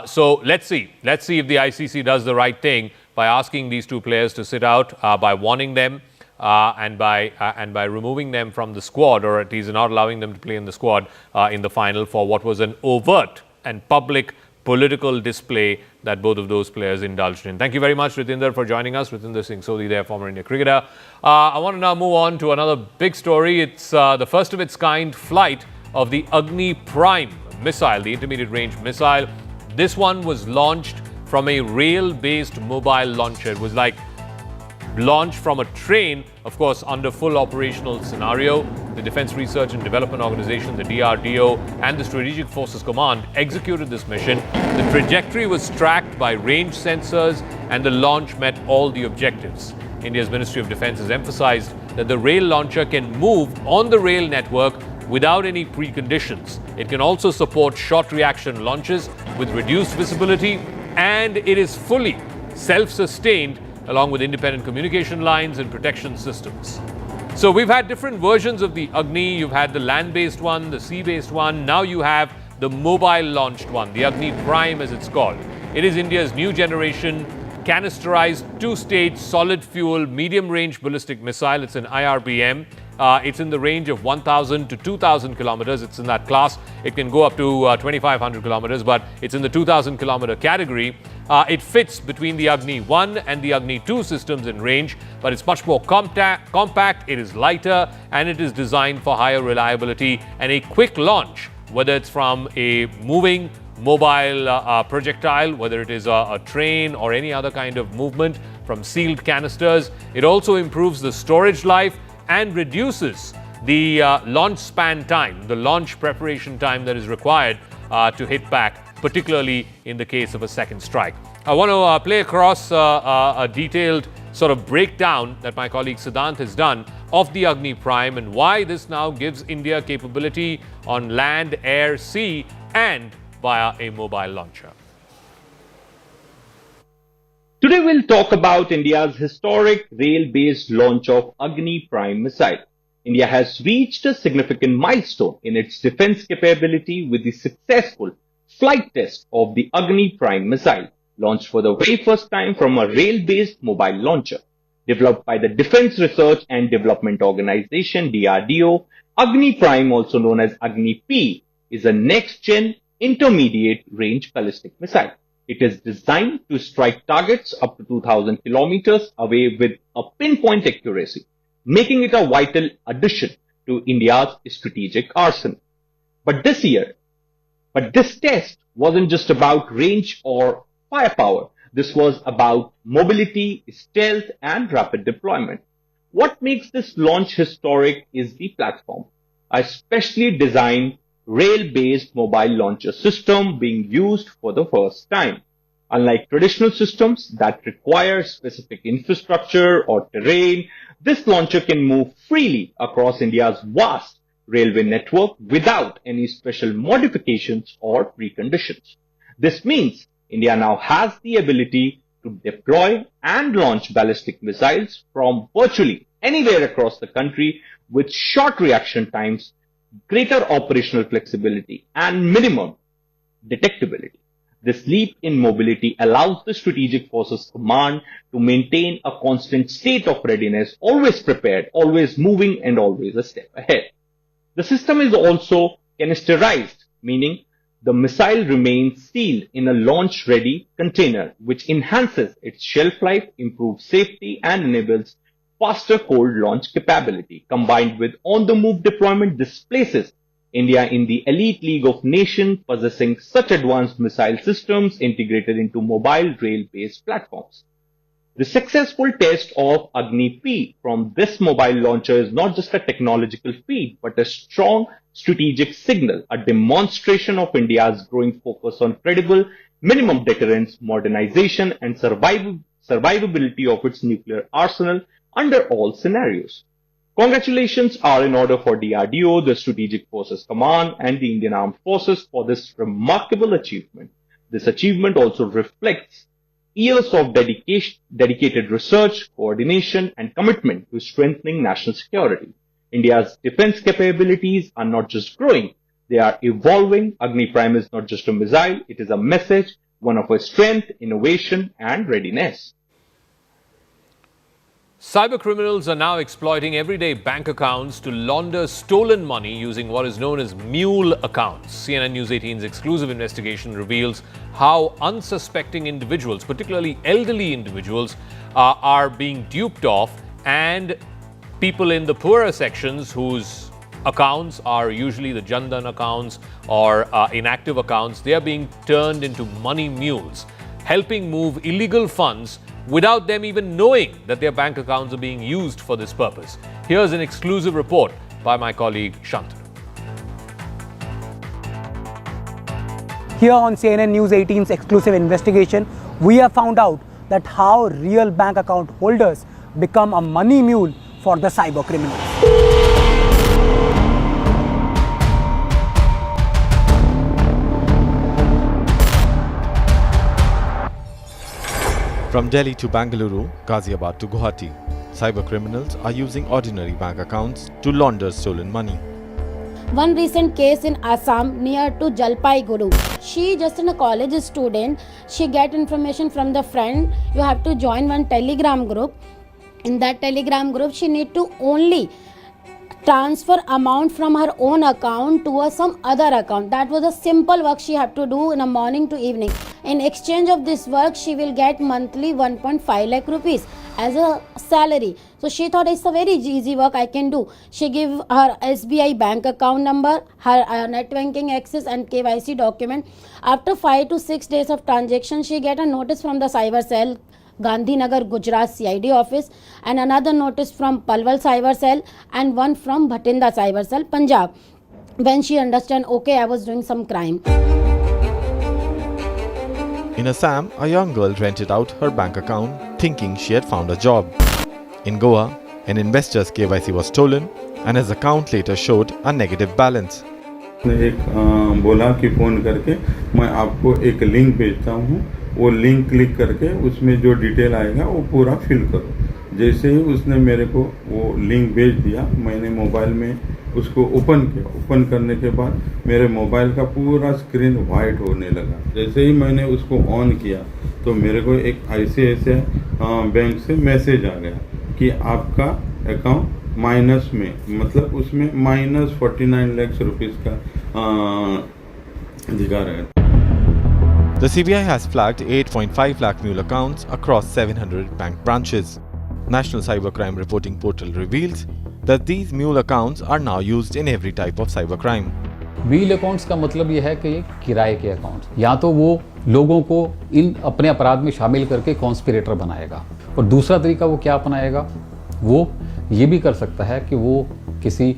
So let's see if the ICC does the right thing by asking these two players to sit out, by warning them. And by removing them from the squad, or at least not allowing them to play in the squad in the final for what was an overt and public political display that both of those players indulged in. Thank you very much, Ritinder, for joining us. Ritinder Singh Sodhi there, former India cricketer. I want to now move on to another big story. It's the first of its kind flight of the Agni Prime missile, the intermediate range missile. This one was launched from a rail-based mobile launcher. It was like launched from a train, of course, under full operational scenario. The Defense Research and Development Organization, the DRDO, and the Strategic Forces Command executed this mission. The trajectory was tracked by range sensors, and the launch met all the objectives. India's Ministry of Defense has emphasized that the rail launcher can move on the rail network without any preconditions. It can also support short reaction launches with reduced visibility, and it is fully self-sustained along with independent communication lines and protection systems. So we've had different versions of the Agni. You've had the land-based one, the sea-based one. Now you have the mobile-launched one, the Agni Prime as it's called. It is India's new generation canisterized two-stage solid fuel medium-range ballistic missile. It's an IRBM. It's in the range of 1,000 to 2,000 kilometers. It's in that class. It can go up to 2,500 kilometers, but it's in the 2,000 kilometer category. It fits between the Agni 1 and the Agni 2 systems in range, but it's much more compact, it is lighter, and it is designed for higher reliability and a quick launch, whether it's from a moving mobile projectile, whether it is a train or any other kind of movement from sealed canisters. It also improves the storage life and reduces the launch span time, the launch preparation time that is required to hit back, particularly in the case of a second strike. I want to play across a detailed sort of breakdown that my colleague Siddhant has done of the Agni Prime and why this now gives India capability on land, air, sea, and via a mobile launcher. Today we'll talk about India's historic rail-based launch of Agni Prime missile. India has reached a significant milestone in its defense capability with the successful flight test of the Agni Prime missile, launched for the very first time from a rail-based mobile launcher. Developed by the Defense Research and Development Organization, DRDO, Agni Prime, also known as Agni P, is a next-gen intermediate range ballistic missile. It is designed to strike targets up to 2,000 kilometers away with a pinpoint accuracy, making it a vital addition to India's strategic arsenal. But this test wasn't just about range or firepower. This was about mobility, stealth, and rapid deployment. What makes this launch historic is the platform, a specially designed rail-based mobile launcher system being used for the first time. Unlike traditional systems that require specific infrastructure or terrain, this launcher can move freely across India's vast railway network without any special modifications or preconditions. This means India now has the ability to deploy and launch ballistic missiles from virtually anywhere across the country with short reaction times, greater operational flexibility, and minimum detectability. This leap in mobility allows the Strategic Forces Command to maintain a constant state of readiness, always prepared, always moving, and always a step ahead. The system is also canisterized, meaning the missile remains sealed in a launch-ready container, which enhances its shelf life, improves safety, and enables faster cold launch capability. Combined with on-the-move deployment, displaces India in the elite league of nations possessing such advanced missile systems integrated into mobile rail-based platforms. The successful test of Agni P from this mobile launcher is not just a technological feat, but a strong strategic signal, a demonstration of India's growing focus on credible minimum deterrence, modernization, and survivability of its nuclear arsenal under all scenarios. Congratulations are in order for DRDO, the Strategic Forces Command, and the Indian Armed Forces for this remarkable achievement. This achievement also reflects years of dedicated research, coordination, and commitment to strengthening national security. India's defense capabilities are not just growing, they are evolving. Agni Prime is not just a missile, it is a message, one of our strength, innovation, and readiness. Cybercriminals are now exploiting everyday bank accounts to launder stolen money using what is known as mule accounts. CNN News 18's exclusive investigation reveals how unsuspecting individuals, particularly elderly individuals, are being duped off, and people in the poorer sections whose accounts are usually the Jan Dhan accounts or inactive accounts, they are being turned into money mules, helping move illegal funds without them even knowing that their bank accounts are being used for this purpose. Here's an exclusive report by my colleague Shantanu. Here on CNN News 18's exclusive investigation, we have found out that how real bank account holders become a money mule for the cyber criminals. From Delhi to Bengaluru, Ghaziabad to Guwahati, cyber criminals are using ordinary bank accounts to launder stolen money. One recent case in Assam near to Jalpaiguri. She just a college student. She get information from the friend. You have to join one Telegram group. In that Telegram group, she need to only transfer amount from her own account to some other account. That was a simple work she had to do in a morning to evening. In exchange of this work, she will get monthly 1.5 lakh rupees as a salary. So she thought it's a very easy work I can do. She give her SBI bank account number, her net banking access and KYC document. After 5 to 6 days of transaction, she get a notice from the cyber cell, Gandhinagar, Gujarat CID office, and another notice from Palwal cyber cell and one from Bhatinda cyber cell, Punjab. When she understand, okay, I was doing some crime. In Assam, a young girl rented out her bank account thinking she had found a job. In Goa, an investor's KYC was stolen and his account later showed a negative balance. एक बोला कि phone करके मैं आपको एक link भेजता हूँ, वो लिंक क्लिक करके उसमें जो डिटेल आएगा वो पूरा फिल करो। जैसे ही उसने मेरे को वो लिंक भेज दिया, मैंने मोबाइल में उसको ओपन किया। ओपन करने के बाद मेरे मोबाइल का पूरा स्क्रीन वाइट होने लगा। जैसे ही मैंने उसको ऑन किया तो मेरे को एक ICICI बैंक से मैसेज आ गया कि आपका अकाउंट माइनस में, मतलब उसमें -49 लाख रुपीस का दिखा रहा है। The CBI has flagged 8.5 lakh mule accounts across 700 bank branches. National Cybercrime Reporting Portal reveals that these mule accounts are now used in every type of cybercrime. Wheel accounts का मतलब यह है कि ये किराए के अकाउंट्स, या तो वो लोगों को इन अपने अपराध में शामिल करके कॉन्स्पिरेटर बनाएगा, और दूसरा तरीका वो क्या अपनाएगा, वो ये भी कर सकता है कि वो किसी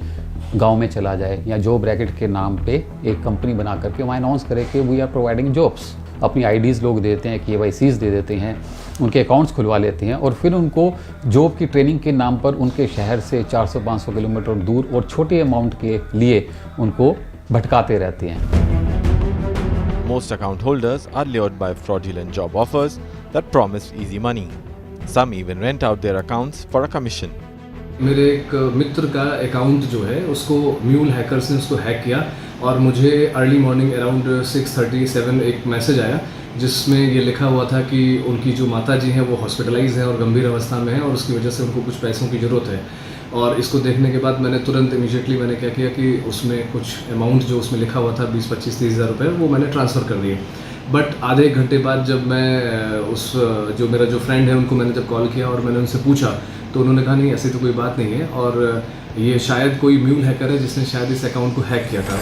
गांव में चला जाए या जॉब रैकेट के नाम पे एक कंपनी बना करके वहाँ अनाउंस करे कि वी आर प्रोवाइडिंग जॉब्स। अपनी आईडीज़ लोग देते हैं, KYCs दे देते हैं, उनके अकाउंट्स खुलवा लेते हैं और फिर उनको जॉब की ट्रेनिंग के नाम पर उनके शहर से 400-500 किलोमीटर दूर और छोटे अमाउंट के लिए उनको भटकाते रहते हैं। Most account holders are lured by fraudulent job offers that promise easy money. Some even rent out their accounts for a commission. मेरे एक मित्र का अकाउंट जो है उसको म्यूल हैकर्स ने उसको हैक किया और मुझे अर्ली मॉर्निंग अराउंड 6:37 एक मैसेज आया जिसमें ये लिखा हुआ था कि उनकी जो माता जी हैं वो हॉस्पिटलाइज हैं और गंभीर अवस्था में हैं और उसकी वजह से उनको कुछ पैसों की ज़रूरत है। और इसको देखने के बाद मैंने तुरंत इमीडिएटली मैंने क्या किया कि उसमें कुछ अमाउंट जो उसमें लिखा हुआ था 20, 25, 30 हज़ार रुपये वो मैंने ट्रांसफ़र कर दिए। बट आधे एक घंटे बाद जब मैं उस जो मेरा जो फ्रेंड है उनको मैंने जब कॉल किया और मैंने उनसे पूछा तो उन्होंने कहा नहीं ऐसी तो कोई बात नहीं है और ये शायद कोई म्यूल हैकर है जिसने शायद इस अकाउंट को हैक किया था।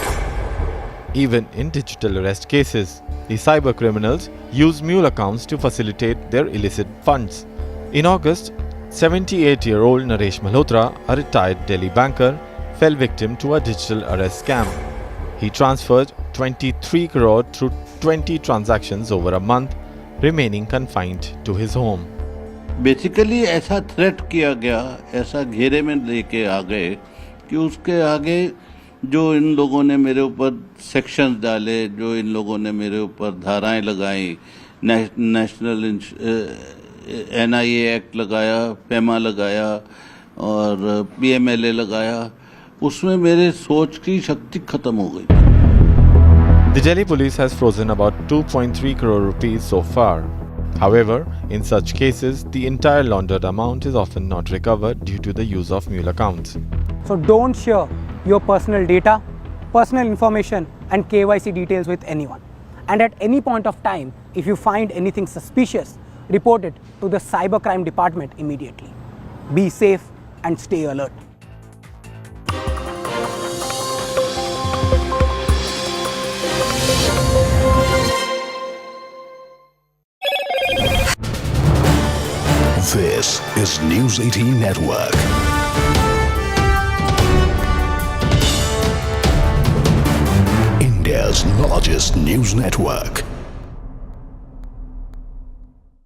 Even in digital arrest cases, the cyber criminals use mule accounts to facilitate their illicit funds. In August, 78-year-old Naresh Malhotra, a retired Delhi banker, fell victim to a digital arrest scam. He transferred 23 crore through 20 transactions over a month, remaining confined to his home. Basically ऐसा threat किया गया, ऐसा घेरे में लेके आ गए कि उसके आगे जो इन लोगों ने मेरे ऊपर सेक्शंस डाले, जो इन लोगों ने मेरे ऊपर धाराएं लगाई, नेशनल NIA एक्ट लगाया, पेमा लगाया और PMLA लगाया, उसमें मेरे सोच की शक्ति खत्म हो गई। The Delhi police has frozen about 2.3 crore rupees so far. However, in such cases, the entire laundered amount is often not recovered due to the use of mule accounts. So don't share your personal data, personal information and KYC details with anyone. And at any point of time, if you find anything suspicious, report it to the cybercrime department immediately. Be safe and stay alert. This is News 18 Network. India's largest news network.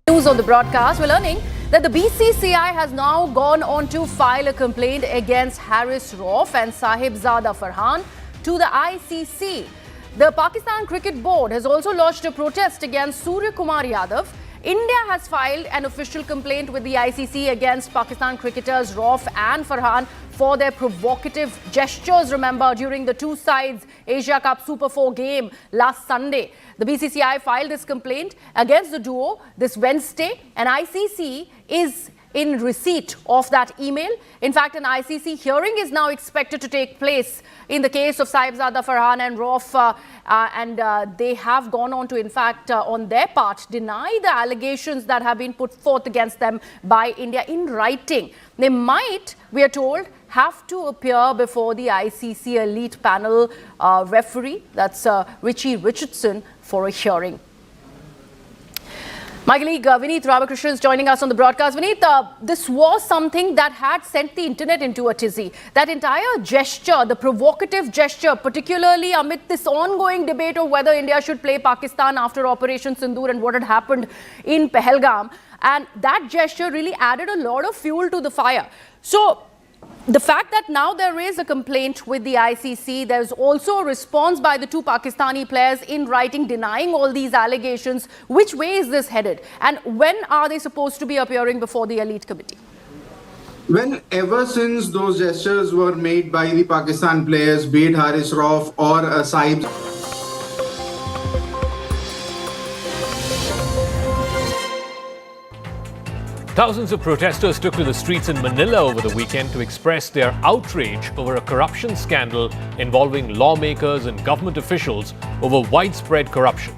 News on the broadcast, we're learning that the BCCI has now gone on to file a complaint against Rauf and Sahibzada Farhan to the ICC. The Pakistan Cricket Board has also lodged a protest against Surya Kumar Yadav. India has filed an official complaint with the ICC against Pakistan cricketers Rauf and Farhan for their provocative gestures, remember, during the two sides Asia Cup Super 4 game last Sunday. The BCCI filed this complaint against the duo this Wednesday, and ICC is in receipt of that email. In fact, an ICC hearing is now expected to take place in the case of Sahibzada Farhan and Rauf, and they have gone on to, in fact, on their part, deny the allegations that have been put forth against them by India in writing. They might, we are told, have to appear before the ICC elite panel referee, that's Richie Richardson, for a hearing. My colleague Vineet Ramakrishnan is joining us on the broadcast. Vineet, this was something that had sent the internet into a tizzy. That entire gesture, the provocative gesture, particularly amid this ongoing debate of whether India should play Pakistan after Operation Sindoor and what had happened in Pahalgam. And that gesture really added a lot of fuel to the fire. So, the fact that now there is a complaint with the ICC, there's also a response by the two Pakistani players in writing denying all these allegations. Which way is this headed? And when are they supposed to be appearing before the elite committee? Well, ever since those gestures were made by the Pakistan players, be it Haris Rauf or Sahib. Thousands of protesters took to the streets in Manila over the weekend to express their outrage over a corruption scandal involving lawmakers and government officials over widespread corruption.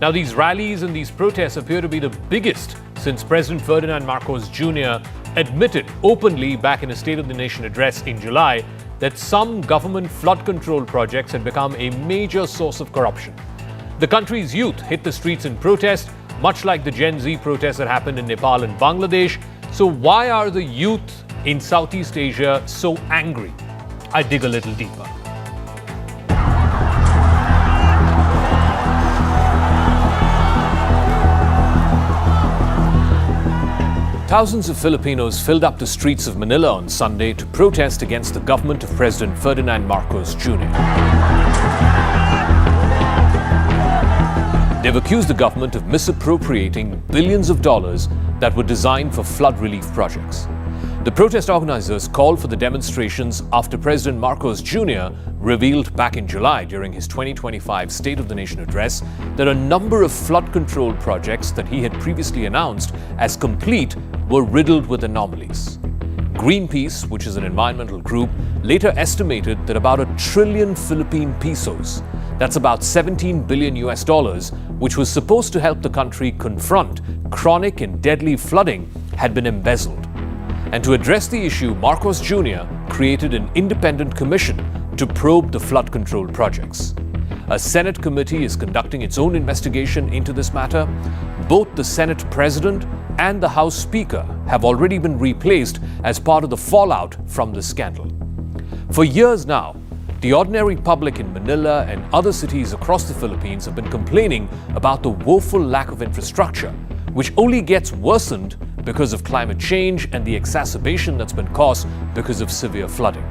Now, these rallies and these protests appear to be the biggest since President Ferdinand Marcos Jr. admitted openly back in a State of the Nation address in July that some government flood control projects had become a major source of corruption. The country's youth hit the streets in protest, much like the Gen Z protests that happened in Nepal and Bangladesh. So why are the youth in Southeast Asia so angry? I dig a little deeper. Thousands of Filipinos filled up the streets of Manila on Sunday to protest against the government of President Ferdinand Marcos Jr. They've accused the government of misappropriating billions of dollars that were designed for flood relief projects. The protest organizers called for the demonstrations after President Marcos Jr. revealed back in July during his 2025 State of the Nation address that a number of flood control projects that he had previously announced as complete were riddled with anomalies. Greenpeace, which is an environmental group, later estimated that about 1 trillion Philippine pesos, that's about $17 billion, which was supposed to help the country confront chronic and deadly flooding, had been embezzled. And to address the issue, Marcos Jr. created an independent commission to probe the flood control projects. A Senate committee is conducting its own investigation into this matter. Both the Senate President and the House Speaker have already been replaced as part of the fallout from this scandal. For years now, the ordinary public in Manila and other cities across the Philippines have been complaining about the woeful lack of infrastructure, which only gets worsened because of climate change and the exacerbation that's been caused because of severe flooding.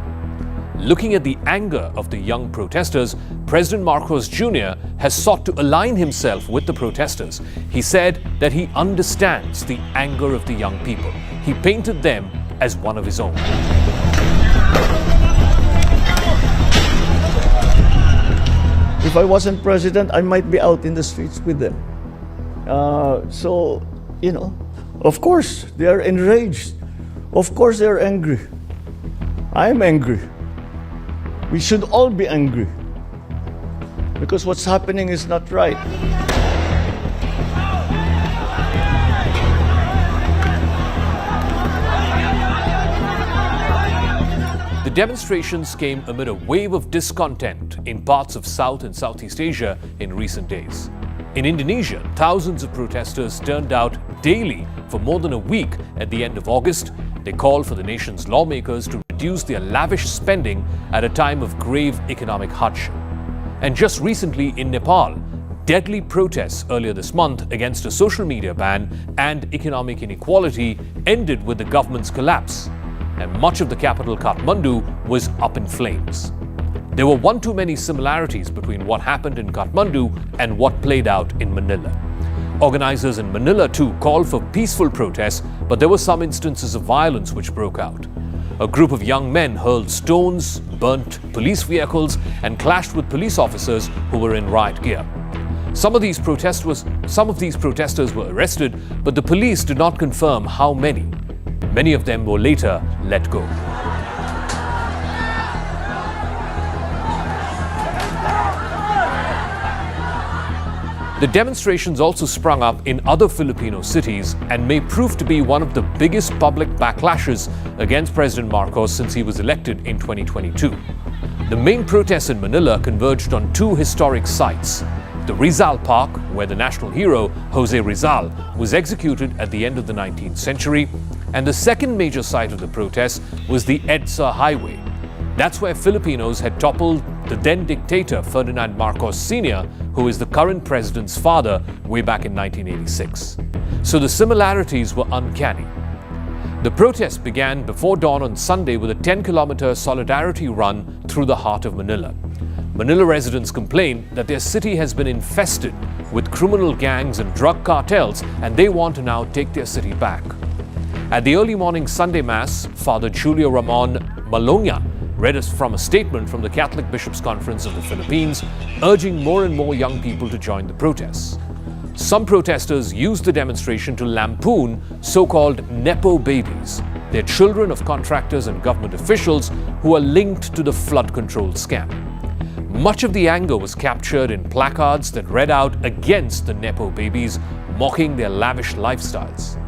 Looking at the anger of the young protesters, President Marcos Jr. has sought to align himself with the protesters. He said that he understands the anger of the young people. He painted them as one of his own. If I wasn't president, I might be out in the streets with them. Of course, they are enraged. Of course, they are angry. I am angry. We should all be angry because what's happening is not right. The demonstrations came amid a wave of discontent in parts of South and Southeast Asia in recent days. In Indonesia, thousands of protesters turned out daily for more than a week at the end of August. They called for the nation's lawmakers to reduce their lavish spending at a time of grave economic hardship. And just recently in Nepal, deadly protests earlier this month against a social media ban and economic inequality ended with the government's collapse, and much of the capital Kathmandu was up in flames. There were one too many similarities between what happened in Kathmandu and what played out in Manila. Organizers in Manila too called for peaceful protests, but there were some instances of violence which broke out. A group of young men hurled stones, burnt police vehicles, and clashed with police officers who were in riot gear. Some of these protesters were arrested, but the police did not confirm how many. Many of them were later let go. The demonstrations also sprung up in other Filipino cities and may prove to be one of the biggest public backlashes against President Marcos since he was elected in 2022. The main protests in Manila converged on two historic sites: the Rizal Park, where the national hero Jose Rizal was executed at the end of the 19th century, and the second major site of the protest was the EDSA Highway. That's where Filipinos had toppled the then dictator Ferdinand Marcos Sr., who is the current president's father, way back in 1986. So the similarities were uncanny. The protest began before dawn on Sunday with a 10-kilometer solidarity run through the heart of Manila. Manila residents complain that their city has been infested with criminal gangs and drug cartels, and they want to now take their city back. At the early morning Sunday Mass, Father Julio Ramon Malonga read us from a statement from the Catholic Bishops' Conference of the Philippines, urging more and more young people to join the protests. Some protesters used the demonstration to lampoon so-called Nepo babies. They're children of contractors and government officials who are linked to the flood control scam. Much of the anger was captured in placards that read out against the Nepo babies, mocking their lavish lifestyles.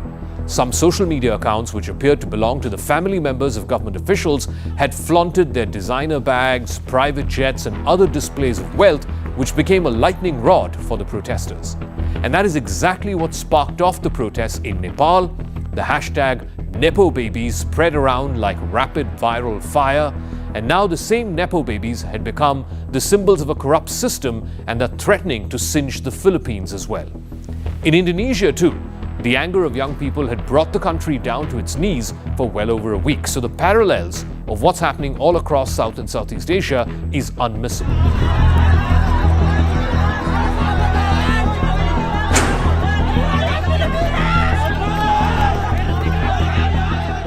Some social media accounts, which appeared to belong to the family members of government officials, had flaunted their designer bags, private jets, and other displays of wealth, which became a lightning rod for the protesters. And that is exactly what sparked off the protests in Nepal. The hashtag Nepo babies spread around like rapid viral fire, and now the same Nepo babies had become the symbols of a corrupt system and are threatening to singe the Philippines as well. In Indonesia too, the anger of young people had brought the country down to its knees for well over a week. So the parallels of what's happening all across South and Southeast Asia is unmissable.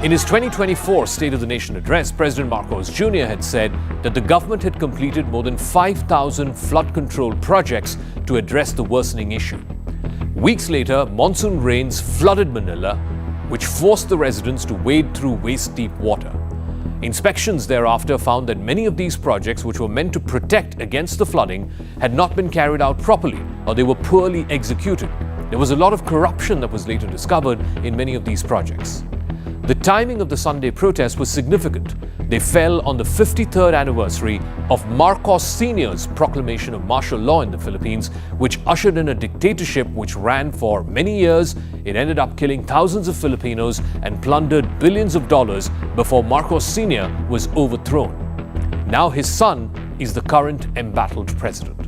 In his 2024 State of the Nation address, President Marcos Jr. had said that the government had completed more than 5,000 flood control projects to address the worsening issue. Weeks later, monsoon rains flooded Manila, which forced the residents to wade through waist-deep water. Inspections thereafter found that many of these projects, which were meant to protect against the flooding, had not been carried out properly, or they were poorly executed. There was a lot of corruption that was later discovered in many of these projects. The timing of the Sunday protests was significant. They fell on the 53rd anniversary of Marcos Sr.'s proclamation of martial law in the Philippines, which ushered in a dictatorship which ran for many years. It ended up killing thousands of Filipinos and plundered billions of dollars before Marcos Sr. was overthrown. Now his son is the current embattled president.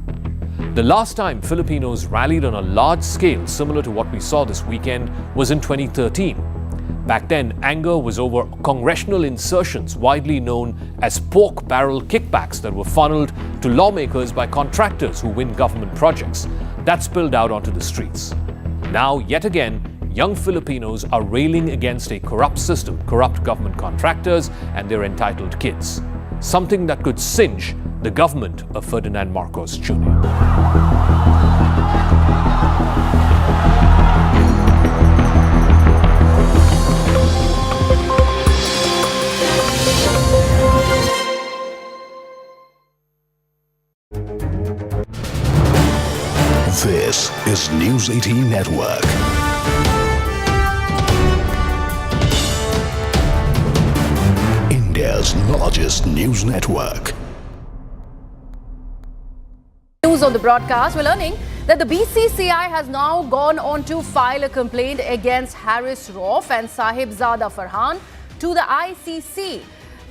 The last time Filipinos rallied on a large scale, similar to what we saw this weekend, was in 2013. Back then, anger was over congressional insertions widely known as pork barrel kickbacks that were funneled to lawmakers by contractors who win government projects. That spilled out onto the streets. Now, yet again, young Filipinos are railing against a corrupt system, corrupt government contractors, and their entitled kids. Something that could singe the government of Ferdinand Marcos Jr. This is News 18 Network. India's largest news network. News on the broadcast, we're learning that the BCCI has now gone on to file a complaint against Rauf and Sahibzada Farhan to the ICC.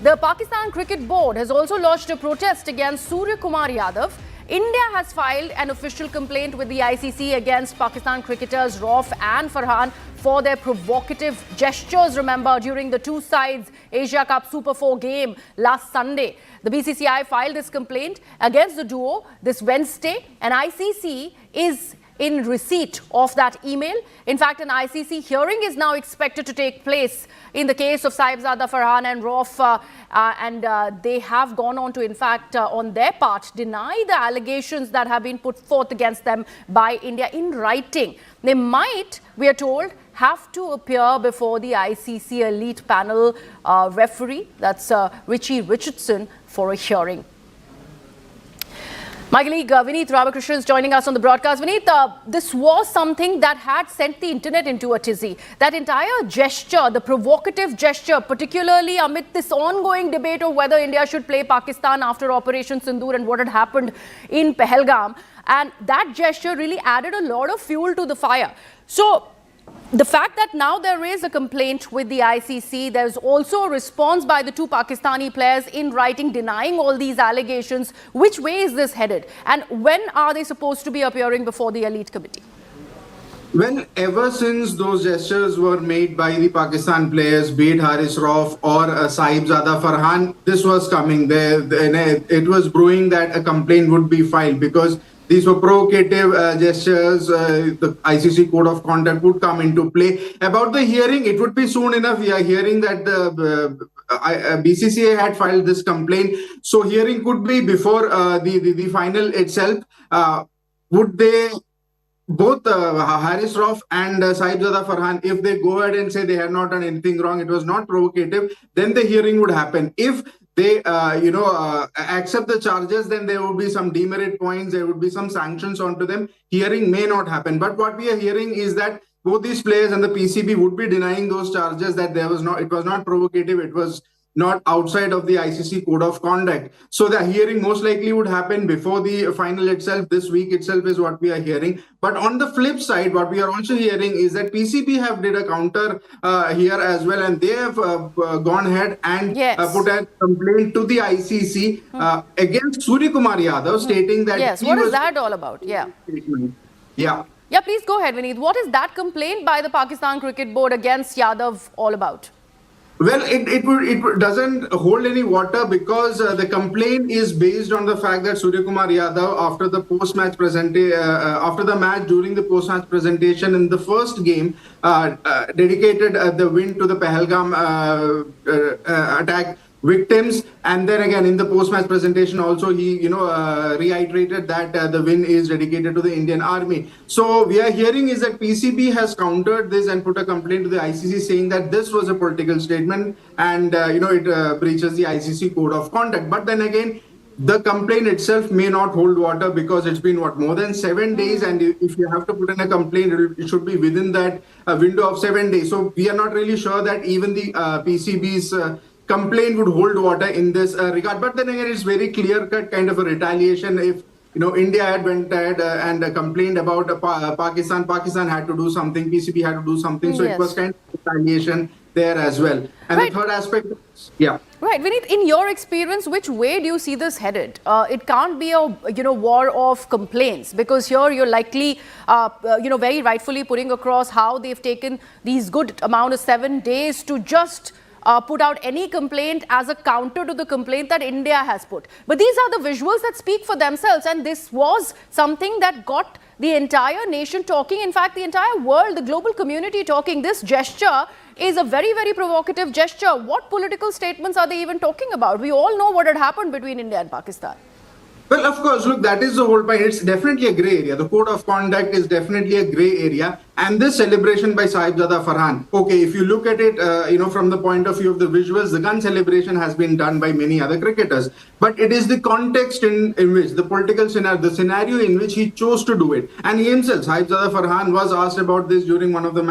The Pakistan Cricket Board has also lodged a protest against Surya Kumar Yadav. India has filed an official complaint with the ICC against Pakistan cricketers Rauf and Farhan for their provocative gestures, remember, during the two sides Asia Cup Super 4 game last Sunday. The BCCI filed this complaint against the duo this Wednesday, and ICC is in receipt of that email. In fact, an ICC hearing is now expected to take place in the case of Sahibzada Farhan and Rauf, and they have gone on to, in fact, on their part, deny the allegations that have been put forth against them by India in writing. They might, we are told, have to appear before the ICC elite panel referee, that's Richie Richardson, for a hearing. My colleague Vineet Ramakrishnan is joining us on the broadcast. Vineet, this was something that had sent the internet into a tizzy. That entire gesture, the provocative gesture, particularly amid this ongoing debate of whether India should play Pakistan after Operation Sindoor and what had happened in Pahalgam. And that gesture really added a lot of fuel to the fire. So, the fact that now there is a complaint with the ICC, there's also a response by the two Pakistani players in writing denying all these allegations. Which way is this headed? And when are they supposed to be appearing before the elite committee? Well, ever since those gestures were made by the Pakistan players, be it Rauf or Sahibzada Farhan, this was coming. It was brewing that a complaint would be filed because these were provocative gestures. The ICC code of conduct would come into play. About the hearing, it would be soon enough. We are hearing that the BCCI had filed this complaint. So hearing could be before the final itself. Would they, both Rauf and Sahibzada Farhan, if they go ahead and say they had not done anything wrong, it was not provocative, then the hearing would happen. If they, accept the charges, then there would be some demerit points, there would be some sanctions onto them. Hearing may not happen. But what we are hearing is that both these players and the PCB would be denying those charges, that it was not provocative, it was not outside of the ICC code of conduct. So the hearing most likely would happen before the final itself. This week itself is what we are hearing. But on the flip side, what we are also hearing is that PCB have did a counter here as well, and they have gone ahead and put a complaint to the ICC against Surya Kumar Yadav, stating that what is that all about? Yeah, please go ahead, Vineet. What is that complaint by the Pakistan Cricket Board against Yadav all about? Well, it doesn't hold any water because the complaint is based on the fact that Surya Kumar Yadav, after the match during the post-match presentation in the first game, dedicated the win to the Pahalgam attack victims, and then again in the post-match presentation also he reiterated that the win is dedicated to the Indian Army. So we are hearing is that PCB has countered this and put a complaint to the ICC saying that this was a political statement and it breaches the ICC code of conduct. But then again, the complaint itself may not hold water because it's been more than 7 days, and if you have to put in a complaint, it should be within that window of 7 days. So we are not really sure that even the PCB's complaint would hold water in this regard. But then again, it's very clear-cut kind of a retaliation. If India had went ahead and complained about Pakistan had to do something, PCB had to do something. So Yes. it was kind of retaliation there as well. And Right. the third aspect, yeah. Right, Vineet, in your experience, which way do you see this headed? It can't be a war of complaints, because here you're likely very rightfully putting across how they've taken these good amount of 7 days to just put out any complaint as a counter to the complaint that India has put. But these are the visuals that speak for themselves, and this was something that got the entire nation talking, in fact the entire world, the global community talking. This gesture is a very, very provocative gesture. What political statements are they even talking about? We all know what had happened between India and Pakistan. Well, of course, look, that is the whole point. It's definitely a grey area. The code of conduct is definitely a grey area. And this celebration by Sahibzada Farhan, okay, if you look at it, from the point of view of the visuals, the gun celebration has been done by many other cricketers. But it is the context in which, the political scenario, the scenario in which he chose to do it. And he himself, Sahibzada Farhan, was asked about this during one of the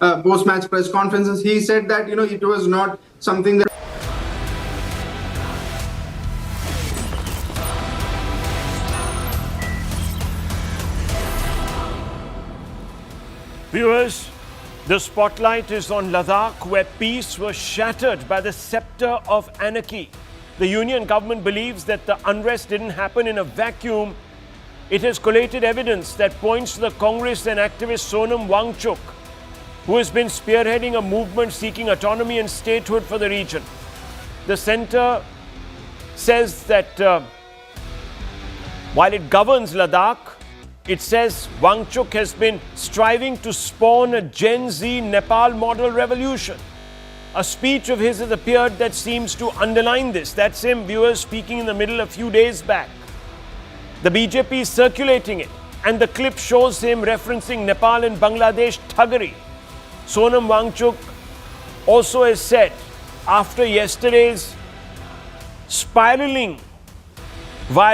post-match press conferences. He said that, it was not something that... Viewers, the spotlight is on Ladakh, where peace was shattered by the scepter of anarchy. The union government believes that the unrest didn't happen in a vacuum. It has collated evidence that points to the Congress and activist Sonam Wangchuk, who has been spearheading a movement seeking autonomy and statehood for the region. The centre says that while it governs Ladakh, it says Wangchuk has been striving to spawn a Gen Z Nepal model revolution. A speech of his has appeared that seems to underline this. That's him, viewers, speaking in the middle a few days back. The BJP is circulating it, and the clip shows him referencing Nepal and Bangladesh thuggery. Sonam Wangchuk also has said, after yesterday's spiraling violence,